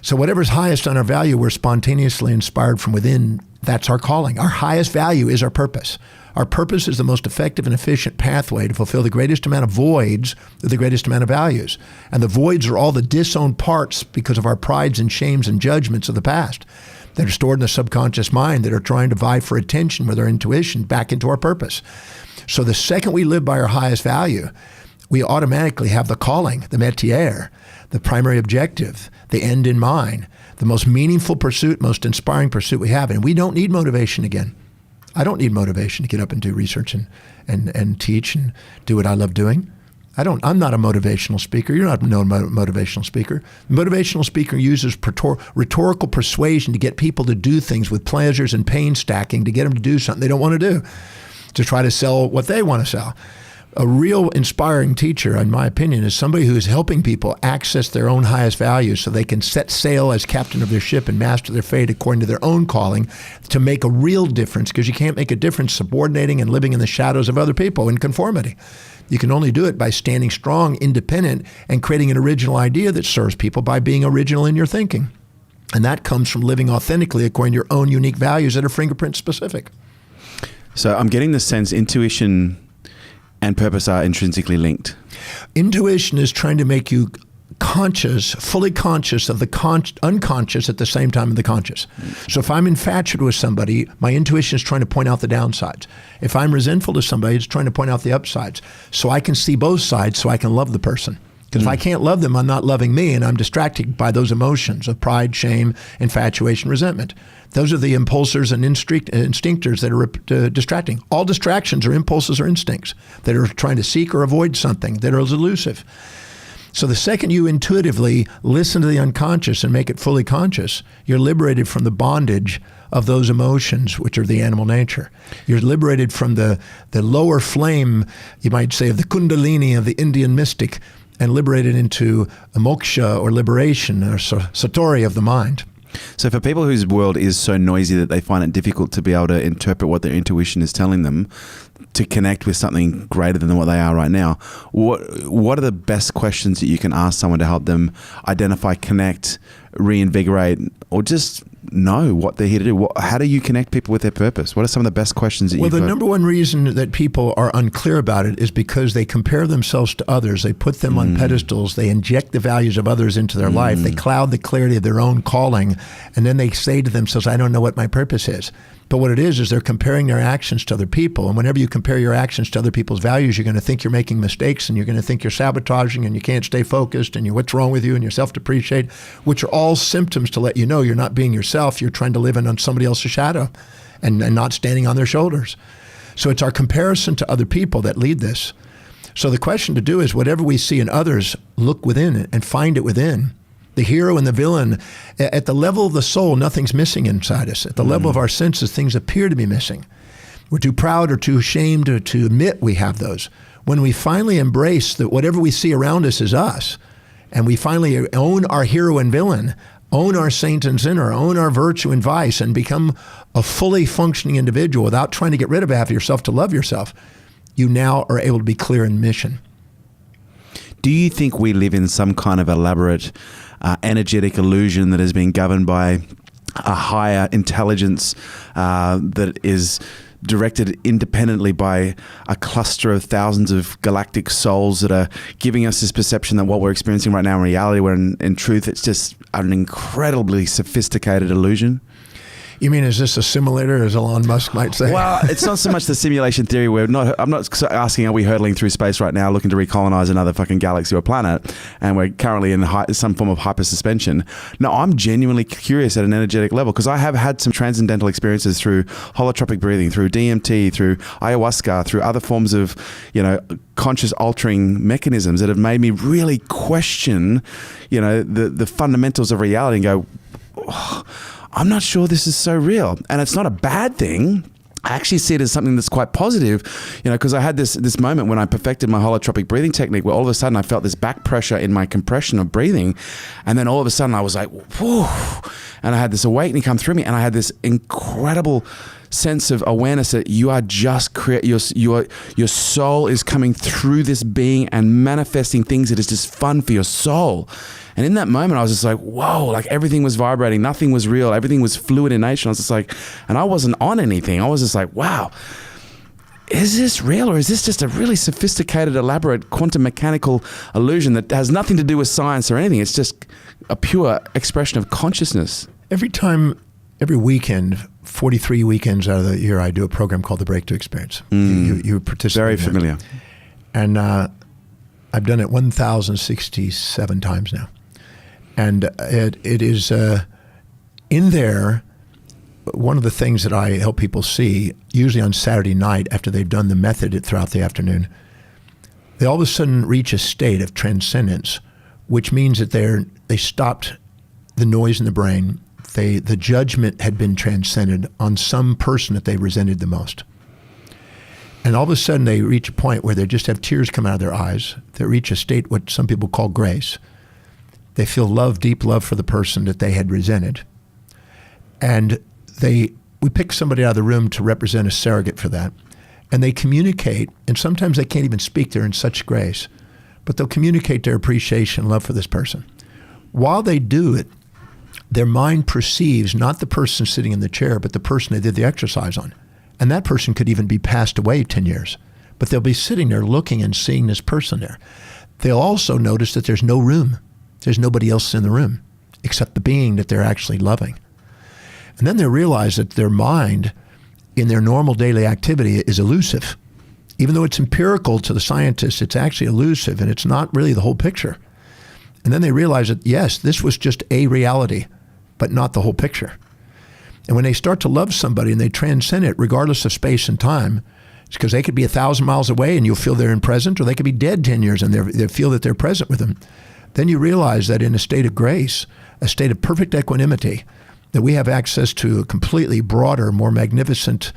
So whatever's highest on our value, we're spontaneously inspired from within. That's our calling. Our highest value is our purpose. Our purpose is the most effective and efficient pathway to fulfill the greatest amount of voids with the greatest amount of values. And the voids are all the disowned parts because of our prides and shames and judgments of the past that are stored in the subconscious mind that are trying to vie for attention with our intuition back into our purpose. So the second we live by our highest value, we automatically have the calling, the métier, the primary objective, the end in mind, the most meaningful pursuit, most inspiring pursuit we have. And we don't need motivation again. I don't need motivation to get up and do research and teach and do what I love doing. I'm not a motivational speaker. You're not a motivational speaker. The motivational speaker uses rhetorical persuasion to get people to do things with pleasures and pain stacking to get them to do something they don't want to do, to try to sell what they want to sell. A real inspiring teacher, in my opinion, is somebody who is helping people access their own highest values so they can set sail as captain of their ship and master their fate according to their own calling to make a real difference, because you can't make a difference subordinating and living in the shadows of other people in conformity. You can only do it by standing strong, independent, and creating an original idea that serves people by being original in your thinking. And that comes from living authentically according to your own unique values that are fingerprint specific. So I'm getting the sense intuition and purpose are intrinsically linked. Intuition is trying to make you conscious, fully conscious of the unconscious at the same time of the conscious. So if I'm infatuated with somebody, my intuition is trying to point out the downsides. If I'm resentful to somebody, it's trying to point out the upsides. So I can see both sides so I can love the person. Because if I can't love them, I'm not loving me, and I'm distracted by those emotions of pride, shame, infatuation, resentment. Those are the impulsors and instinctors that are distracting. All distractions are impulses or instincts that are trying to seek or avoid something, that are elusive. So the second you intuitively listen to the unconscious and make it fully conscious, you're liberated from the bondage of those emotions, which are the animal nature. You're liberated from the lower flame, you might say, of the kundalini of the Indian mystic, and liberated into a moksha or liberation or satori of the mind. So for people whose world is so noisy that they find it difficult to be able to interpret what their intuition is telling them, to connect with something greater than what they are right now, what are the best questions that you can ask someone to help them identify, connect, reinvigorate, or just know what they're here to do? How do you connect people with their purpose? What are some of the best questions that you've heard? Well, the number one reason that people are unclear about it is because they compare themselves to others. They put them on pedestals. They inject the values of others into their life. They cloud the clarity of their own calling. And then they say to themselves, I don't know what my purpose is. But what it is they're comparing their actions to other people. And whenever you compare your actions to other people's values, you're going to think you're making mistakes, and you're going to think you're sabotaging, and you can't stay focused, and what's wrong with you, and you self-depreciate, which are all symptoms to let you know you're not being yourself. You're trying to live in on somebody else's shadow and not standing on their shoulders. So it's our comparison to other people that lead this. So the question to do is, whatever we see in others, look within it and find it within. The hero and the villain, at the level of the soul, nothing's missing inside us. At the level of our senses, things appear to be missing. We're too proud or too ashamed to admit we have those. When we finally embrace that whatever we see around us is us, and we finally own our hero and villain, own our saint and sinner, own our virtue and vice, and become a fully functioning individual without trying to get rid of half of yourself to love yourself, you now are able to be clear in mission. Do you think we live in some kind of elaborate energetic illusion that is being governed by a higher intelligence that is directed independently by a cluster of thousands of galactic souls that are giving us this perception that what we're experiencing right now in reality, where in truth it's just an incredibly sophisticated illusion? You mean, is this a simulator, as Elon Musk might say? Well, it's not so much the simulation theory. I'm not asking, are we hurtling through space right now looking to recolonize another fucking galaxy or planet, and we're currently in some form of hypersuspension. No, I'm genuinely curious at an energetic level, because I have had some transcendental experiences through holotropic breathing, through DMT, through ayahuasca, through other forms of, conscious altering mechanisms that have made me really question, the fundamentals of reality and go, oh, I'm not sure this is so real. And it's not a bad thing. I actually see it as something that's quite positive, because I had this moment when I perfected my holotropic breathing technique, where all of a sudden I felt this back pressure in my compression of breathing. And then all of a sudden I was like, whoa. And I had this awakening come through me, and I had this incredible sense of awareness that you are just your soul is coming through this being and manifesting things that is just fun for your soul. And in that moment, I was just like, whoa, like everything was vibrating. Nothing was real. Everything was fluid in nature. I was just like, and I wasn't on anything. I was just like, wow, is this real, or is this just a really sophisticated, elaborate quantum mechanical illusion that has nothing to do with science or anything? It's just a pure expression of consciousness. Every weekend, 43 weekends out of the year, I do a program called the Breakthrough Experience. You participate. Very familiar. And I've done it 1,067 times now. And it is in there. One of the things that I help people see, usually on Saturday night after they've done the method throughout the afternoon, they all of a sudden reach a state of transcendence, which means that they stopped the noise in the brain. The judgment had been transcended on some person that they resented the most. And all of a sudden they reach a point where they just have tears come out of their eyes. They reach a state what some people call grace. They feel love, deep love for the person that they had resented. And we pick somebody out of the room to represent a surrogate for that. And they communicate, and sometimes they can't even speak, they're in such grace, but they'll communicate their appreciation, love for this person. While they do it, their mind perceives not the person sitting in the chair, but the person they did the exercise on. And that person could even be passed away 10 years. But they'll be sitting there looking and seeing this person there. They'll also notice that there's no room. There's nobody else in the room except the being that they're actually loving. And then they realize that their mind in their normal daily activity is elusive. Even though it's empirical to the scientists, it's actually elusive and it's not really the whole picture. And then they realize that, yes, this was just a reality, but not the whole picture. And when they start to love somebody and they transcend it, regardless of space and time, it's because they could be 1,000 miles away and you'll feel they're in present, or they could be dead 10 years and they feel that they're present with them. Then you realize that in a state of grace, a state of perfect equanimity, that we have access to a completely broader, more magnificent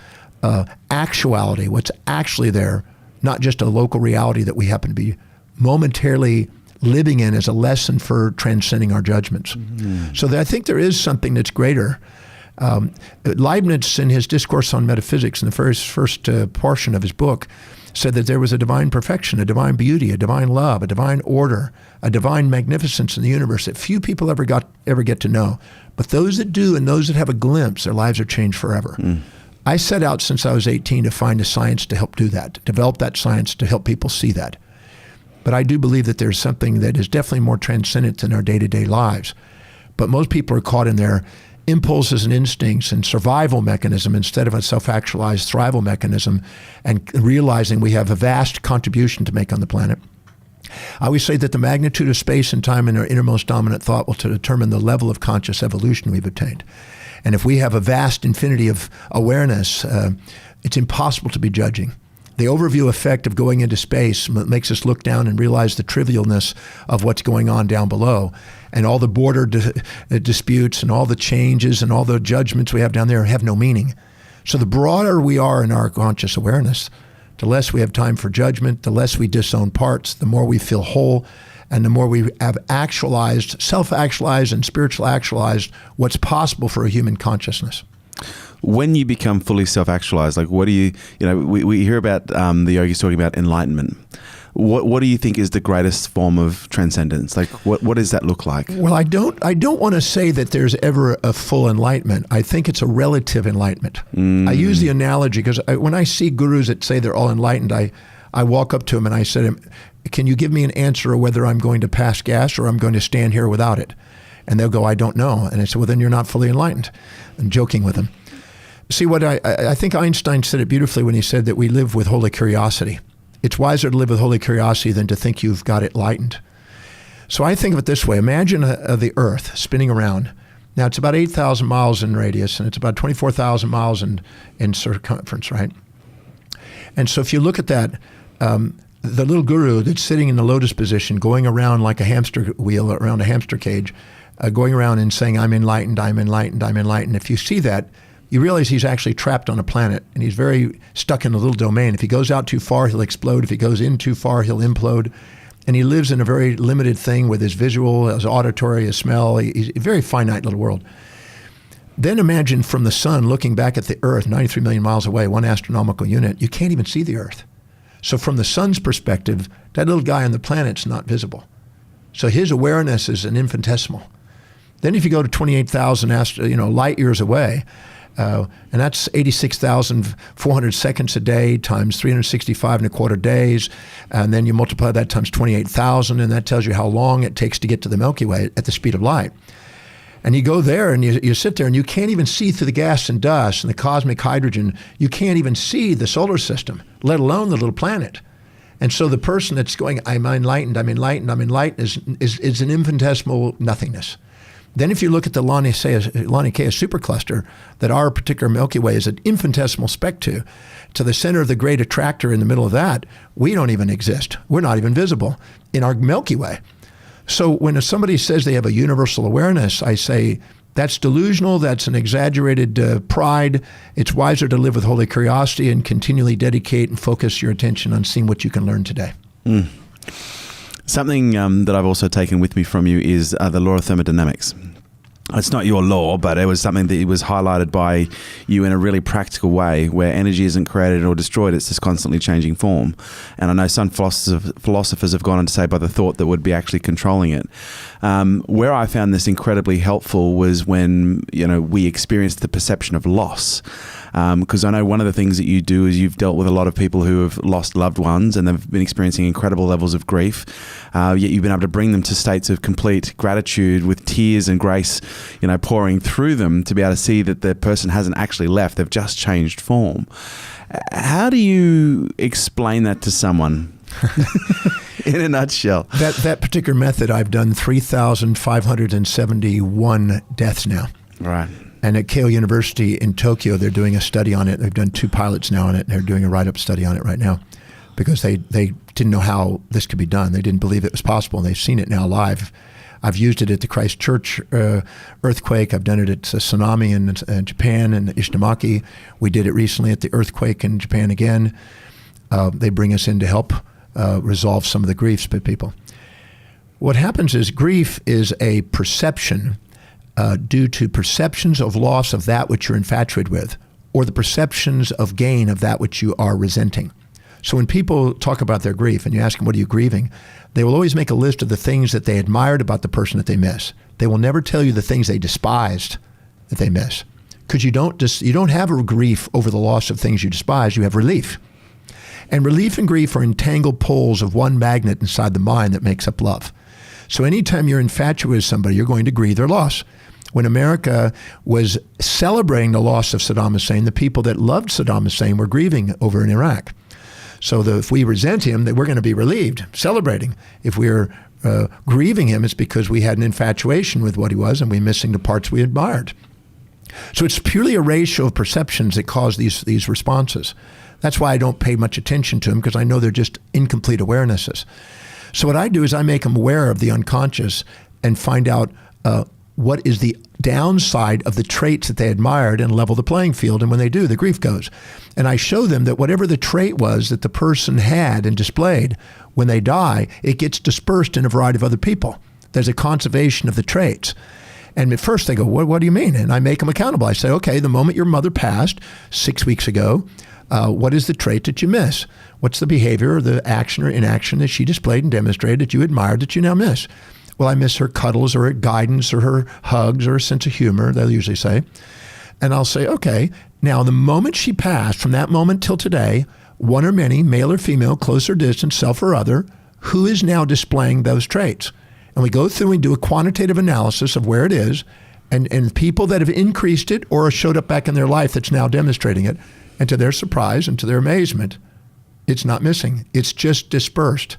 actuality, what's actually there, not just a local reality that we happen to be momentarily living in as a lesson for transcending our judgments. Mm-hmm. So I think there is something that's greater. Leibniz, in his Discourse on Metaphysics, in the first portion of his book, said that there was a divine perfection, a divine beauty, a divine love, a divine order, a divine magnificence in the universe that few people ever get to know. But those that do and those that have a glimpse, their lives are changed forever. Mm. I set out since I was 18 to find a science to help do that, to develop that science to help people see that. But I do believe that there's something that is definitely more transcendent in our day-to-day lives. But most people are caught in their impulses and instincts and survival mechanism instead of a self-actualized thrival mechanism, and realizing we have a vast contribution to make on the planet. I always say that the magnitude of space and time in our innermost dominant thought will determine the level of conscious evolution we've attained. And if we have a vast infinity of awareness, it's impossible to be judging. The overview effect of going into space makes us look down and realize the trivialness of what's going on down below. And all the border disputes and all the changes and all the judgments we have down there have no meaning. So the broader we are in our conscious awareness, the less we have time for judgment, the less we disown parts, the more we feel whole, and the more we have actualized, self-actualized and spiritual actualized what's possible for a human consciousness. When you become fully self-actualized, like what do you we hear about the yogis talking about enlightenment. What do you think is the greatest form of transcendence? Like what does that look like? Well, I don't want to say that there's ever a full enlightenment. I think it's a relative enlightenment. I use the analogy because when I see gurus that say they're all enlightened, I walk up to them and I said, can you give me an answer of whether I'm going to pass gas or I'm going to stand here without it? And they'll go, I don't know. And I said, well, then you're not fully enlightened. I'm joking with them. See, what I think Einstein said it beautifully when he said that we live with holy curiosity. It's wiser to live with holy curiosity than to think you've got it lightened. So I think of it this way. Imagine the Earth spinning around. Now, it's about 8,000 miles in radius, and it's about 24,000 miles in circumference, right? And so if you look at that, the little guru that's sitting in the lotus position, going around like a hamster wheel around a hamster cage, going around and saying, I'm enlightened, I'm enlightened, I'm enlightened. If you see that, you realize he's actually trapped on a planet, and he's very stuck in a little domain. If he goes out too far, he'll explode. If he goes in too far, he'll implode. And he lives in a very limited thing with his visual, his auditory, his smell. He's a very finite little world. Then imagine from the sun looking back at the Earth, 93 million miles away, 1 astronomical unit. You can't even see the Earth. So from the sun's perspective, that little guy on the planet's not visible. So his awareness is an infinitesimal. Then if you go to 28,000 light years away, and that's 86,400 seconds a day times 365 and a quarter days. And then you multiply that times 28,000, and that tells you how long it takes to get to the Milky Way at the speed of light. And you go there and you sit there and you can't even see through the gas and dust and the cosmic hydrogen. You can't even see the solar system, let alone the little planet. And so the person that's going, I'm enlightened, I'm enlightened, I'm enlightened is an infinitesimal nothingness. Then if you look at the Laniakea supercluster that our particular Milky Way is an infinitesimal speck to the center of the great attractor in the middle of that, we don't even exist. We're not even visible in our Milky Way. So when somebody says they have a universal awareness, I say That's delusional. That's an exaggerated pride. It's wiser to live with holy curiosity and continually dedicate and focus your attention on seeing what you can learn today. Something that I've also taken with me from you is the law of thermodynamics. It's not your law, but it was something that was highlighted by you in a really practical way, where energy isn't created or destroyed, it's just constantly changing form. And I know some philosophers have gone on to say by the thought that would be actually controlling it. Where I found this incredibly helpful was when, we experienced the perception of loss. Because I know one of the things that you do is you've dealt with a lot of people who have lost loved ones and they've been experiencing incredible levels of grief, yet you've been able to bring them to states of complete gratitude with tears and grace, pouring through them to be able to see that the person hasn't actually left, they've just changed form. How do you explain that to someone? In a nutshell. That particular method, I've done 3,571 deaths now. Right. And at Keio University in Tokyo, they're doing a study on it. They've done 2 pilots now on it, and they're doing a write-up study on it right now because they didn't know how this could be done. They didn't believe it was possible, and they've seen it now live. I've used it at the Christchurch earthquake. I've done it at a tsunami in Japan and Ishinomaki. We did it recently at the earthquake in Japan again. They bring us in to help resolve some of the griefs with people. What happens is grief is a perception due to perceptions of loss of that which you're infatuated with, or the perceptions of gain of that which you are resenting. So when people talk about their grief and you ask them, what are you grieving? They will always make a list of the things that they admired about the person that they miss. They will never tell you the things they despised that they miss. Because you don't have a grief over the loss of things you despise, you have relief. And relief and grief are entangled poles of one magnet inside the mind that makes up love. So anytime you're infatuated with somebody, you're going to grieve their loss. When America was celebrating the loss of Saddam Hussein, the people that loved Saddam Hussein were grieving over in Iraq. So if we resent him, that we're going to be relieved, celebrating. If we're grieving him, it's because we had an infatuation with what he was and we're missing the parts we admired. So it's purely a ratio of perceptions that cause these responses. That's why I don't pay much attention to them, because I know they're just incomplete awarenesses. So what I do is I make them aware of the unconscious and find out what is the downside of the traits that they admired and level the playing field. And when they do, the grief goes. And I show them that whatever the trait was that the person had and displayed, when they die, it gets dispersed in a variety of other people. There's a conservation of the traits. And at first they go, what do you mean? And I make them accountable. I say, okay, the moment your mother passed 6 weeks ago, what is the trait that you miss? What's the behavior or the action or inaction that she displayed and demonstrated that you admired that you now miss? Well, I miss her cuddles or her guidance or her hugs or her sense of humor, they'll usually say. And I'll say, okay, now the moment she passed, from that moment till today, one or many, male or female, close or distant, self or other, who is now displaying those traits? And we go through and do a quantitative analysis of where it is and people that have increased it or showed up back in their life that's now demonstrating it. And to their surprise and to their amazement, it's not missing. It's just dispersed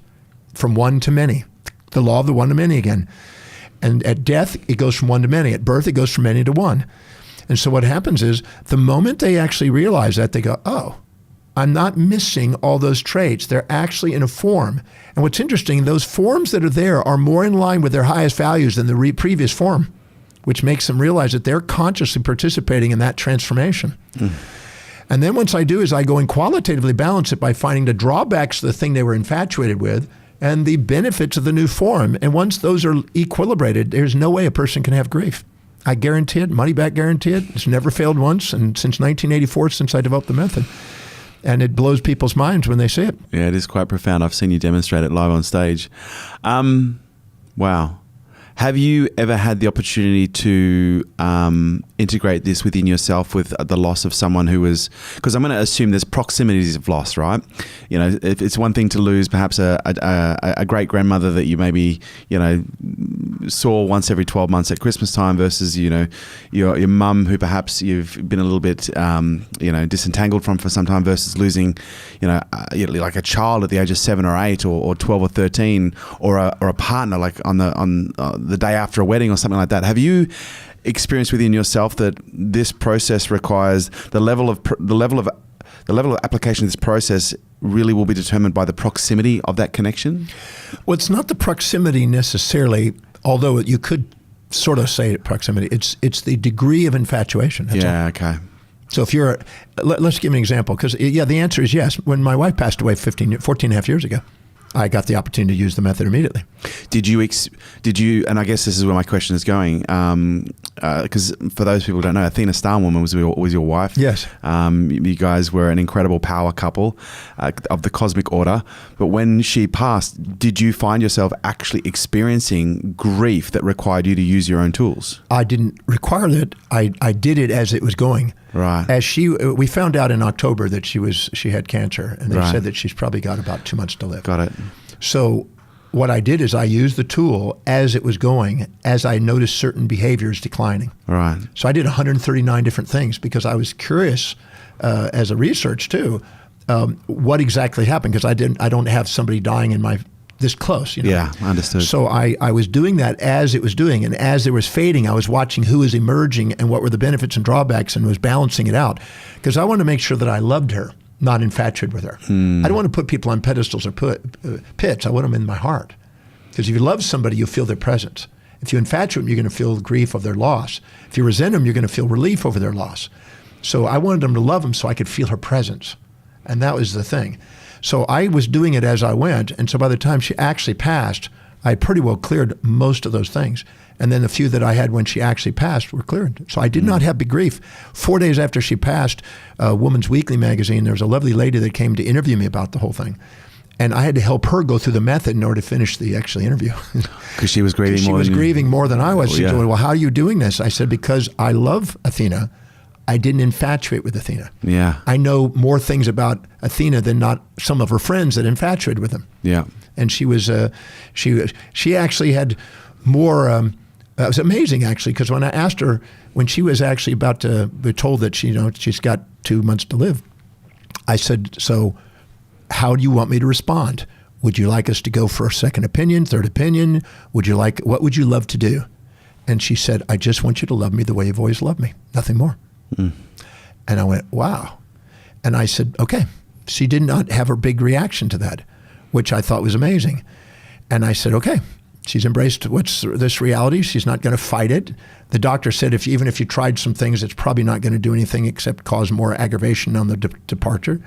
from one to many. The law of the one to many again. And at death, it goes from one to many. At birth, it goes from many to one. And so what happens is the moment they actually realize that, they go, oh, I'm not missing all those traits. They're actually in a form. And what's interesting, those forms that are there are more in line with their highest values than the previous form, which makes them realize that they're consciously participating in that transformation. And then once I do is I go and qualitatively balance it by finding the drawbacks of the thing they were infatuated with and the benefits of the new form. And once those are equilibrated, there's no way a person can have grief. I guarantee it, money back guarantee it. It's never failed once, and since 1984, since I developed the method. And it blows people's minds when they see it. Yeah, it is quite profound. I've seen you demonstrate it live on stage. Wow. Have you ever had the opportunity to integrate this within yourself with the loss of someone who was, because I'm going to assume there's proximities of loss, right? If it's one thing to lose perhaps a great grandmother that you maybe, saw once every 12 months at Christmas time versus, your mum who perhaps you've been a little bit, disentangled from for some time versus losing, like a child at the age of 7 or 8 or 12 or 13 or a partner like on the day after a wedding or something like that. Have you experienced within yourself that this process requires the level of application of this process really will be determined by the proximity of that connection? Well, it's not the proximity necessarily, although you could sort of say proximity. It's the degree of infatuation. That's all. Yeah, okay. So if you're, let's give an example, because the answer is yes. When my wife passed away 14 and a half years ago, I got the opportunity to use the method immediately. Did you, and I guess this is where my question is going, because for those people who don't know, Athena Starwoman was your wife. Yes. You guys were an incredible power couple of the cosmic order. But when she passed, did you find yourself actually experiencing grief that required you to use your own tools? I didn't require that. I did it as it was going. Right. We found out in October that she had cancer, and they Right. said that she's probably got about 2 months to live. Got it. So what I did is I used the tool as it was going, as I noticed certain behaviors declining. Right. So I did 139 different things because I was curious, as a research too, what exactly happened, because I don't have somebody dying in my this close. Yeah, understood. So I was doing that as it was doing, and as it was fading, I was watching who was emerging and what were the benefits and drawbacks, and was balancing it out, because I wanted to make sure that I loved her, not infatuated with her. I don't want to put people on pedestals or pits. I want them in my heart, because if you love somebody, you feel their presence. If you infatuate them, you're going to feel the grief of their loss. If you resent them, you're going to feel relief over their loss. So I wanted them to love them so I could feel her presence, and that was the thing. So I was doing it as I went, and so by the time she actually passed, I pretty well cleared most of those things. And then the few that I had when she actually passed were cleared. So I did not have big grief. 4 days after she passed, Woman's Weekly magazine, there was a lovely lady that came to interview me about the whole thing. And I had to help her go through the method in order to finish the actual interview. Because she was grieving more than you. She was grieving more than I was. She yeah. said, well, how are you doing this? I said, because I love Athena. I didn't infatuate with Athena. Yeah. I know more things about Athena than not some of her friends that infatuated with him. Yeah. And she actually had more. It was amazing, actually, because when I asked her, when she was actually about to be told that she's got 2 months to live, I said, so how do you want me to respond? Would you like us to go for a second opinion, third opinion? What would you love to do? And she said, I just want you to love me the way you've always loved me, nothing more. And I went, wow. And I said, okay. She did not have a big reaction to that, which I thought was amazing. And I said, okay, she's embraced this reality. She's not going to fight it. The doctor said, even if you tried some things, it's probably not going to do anything except cause more aggravation on the departure.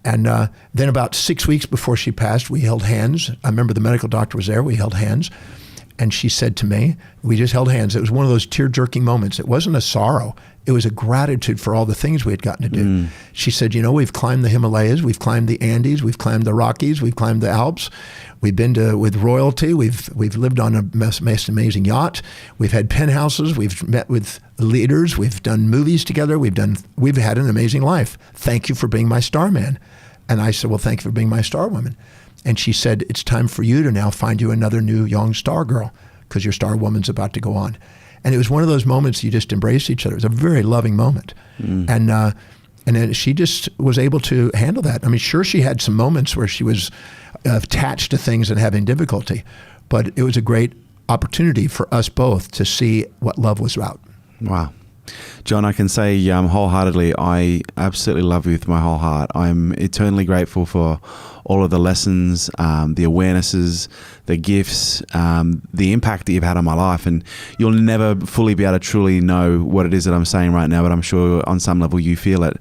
And then about 6 weeks before she passed, we held hands. I remember the medical doctor was there. We held hands. And she said to me, we just held hands. It was one of those tear-jerking moments. It wasn't a sorrow. It was a gratitude for all the things we had gotten to do. She said, we've climbed the Himalayas, we've climbed the Andes, we've climbed the Rockies, we've climbed the Alps. We've been with royalty. We've lived on a most amazing yacht. We've had penthouses. We've met with leaders. We've done movies together. We've had an amazing life. Thank you for being my star man. And I said, well, thank you for being my star woman. And she said, it's time for you to now find you another new young star girl, because your star woman's about to go on. And it was one of those moments you just embraced each other. It was a very loving moment. And then she just was able to handle that. I mean, sure, she had some moments where she was attached to things and having difficulty, but it was a great opportunity for us both to see what love was about. Wow. John, I can say wholeheartedly, I absolutely love you with my whole heart. I'm eternally grateful for all of the lessons, the awarenesses, the gifts, the impact that you've had on my life. And you'll never fully be able to truly know what it is that I'm saying right now, but I'm sure on some level you feel it.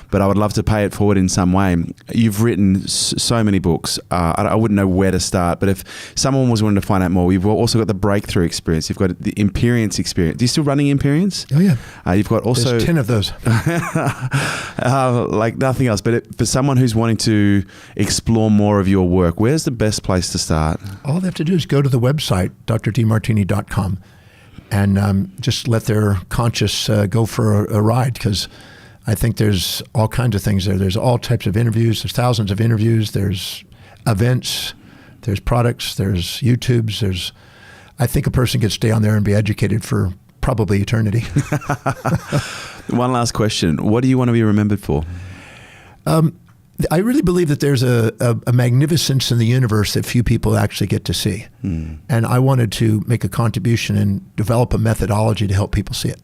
But I would love to pay it forward in some way. You've written so many books. I wouldn't know where to start, but if someone was wanting to find out more, you've also got the breakthrough experience. You've got the Imperience experience. Are you still running Imperience? Oh, yeah. You've got also... There's 10 of those. Like nothing else. But for someone who's wanting to explore more of your work, where's the best place to start? All they have to do is go to the website, drdmartini.com, and just let their conscience go for a ride, because I think there's all kinds of things there. There's all types of interviews. There's thousands of interviews. There's events. There's products. There's YouTubes. I think a person could stay on there and be educated for probably eternity. One last question. What do you want to be remembered for? I really believe that there's a magnificence in the universe that few people actually get to see. And I wanted to make a contribution and develop a methodology to help people see it.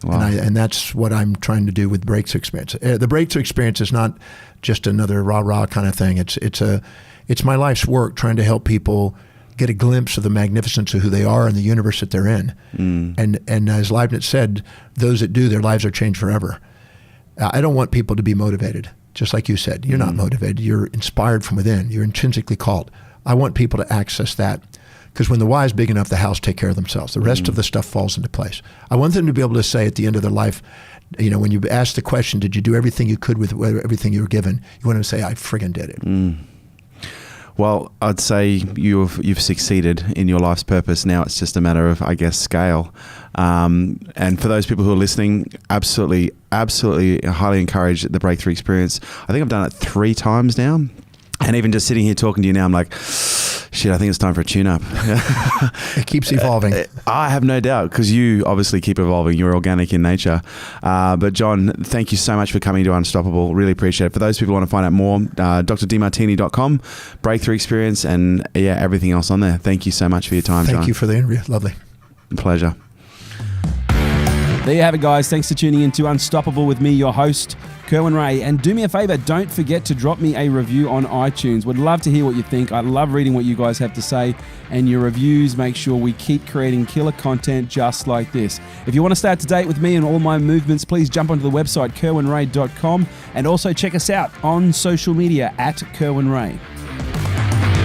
Wow. And that's what I'm trying to do with Breakthrough Experience. The Breakthrough Experience is not just another rah-rah kind of thing. It's my life's work trying to help people get a glimpse of the magnificence of who they are and the universe that they're in. And as Leibniz said, those that do, their lives are changed forever. I don't want people to be motivated, just like you said. You're not motivated. You're inspired from within. You're intrinsically called. I want people to access that, because when the why is big enough, the hows take care of themselves. The rest of the stuff falls into place. I want them to be able to say at the end of their life, you know, when you ask the question, did you do everything you could with everything you were given? You want them to say, I friggin' did it. Well, I'd say you've succeeded in your life's purpose. Now it's just a matter of, I guess, scale. And for those people who are listening, absolutely highly encourage the Breakthrough Experience. I think I've done it 3 times now. And even just sitting here talking to you now, I'm like, shit, I think it's time for a tune-up. It keeps evolving. I have no doubt, because you obviously keep evolving. You're organic in nature. But John, thank you so much for coming to Unstoppable. Really appreciate it. For those people who want to find out more, drdemartini.com, Breakthrough Experience, and everything else on there. Thank you so much for your time, John. Thank you for the interview. Lovely. Pleasure. There you have it, guys. Thanks for tuning in to Unstoppable with me, your host, Kerwin Rae. And do me a favor, don't forget to drop me a review on iTunes. Would love to hear what you think. I love reading what you guys have to say, and your reviews make sure we keep creating killer content just like this. If you want to stay up to date with me and all my movements, please jump onto the website kerwinrae.com, and also check us out on social media at Kerwin Rae.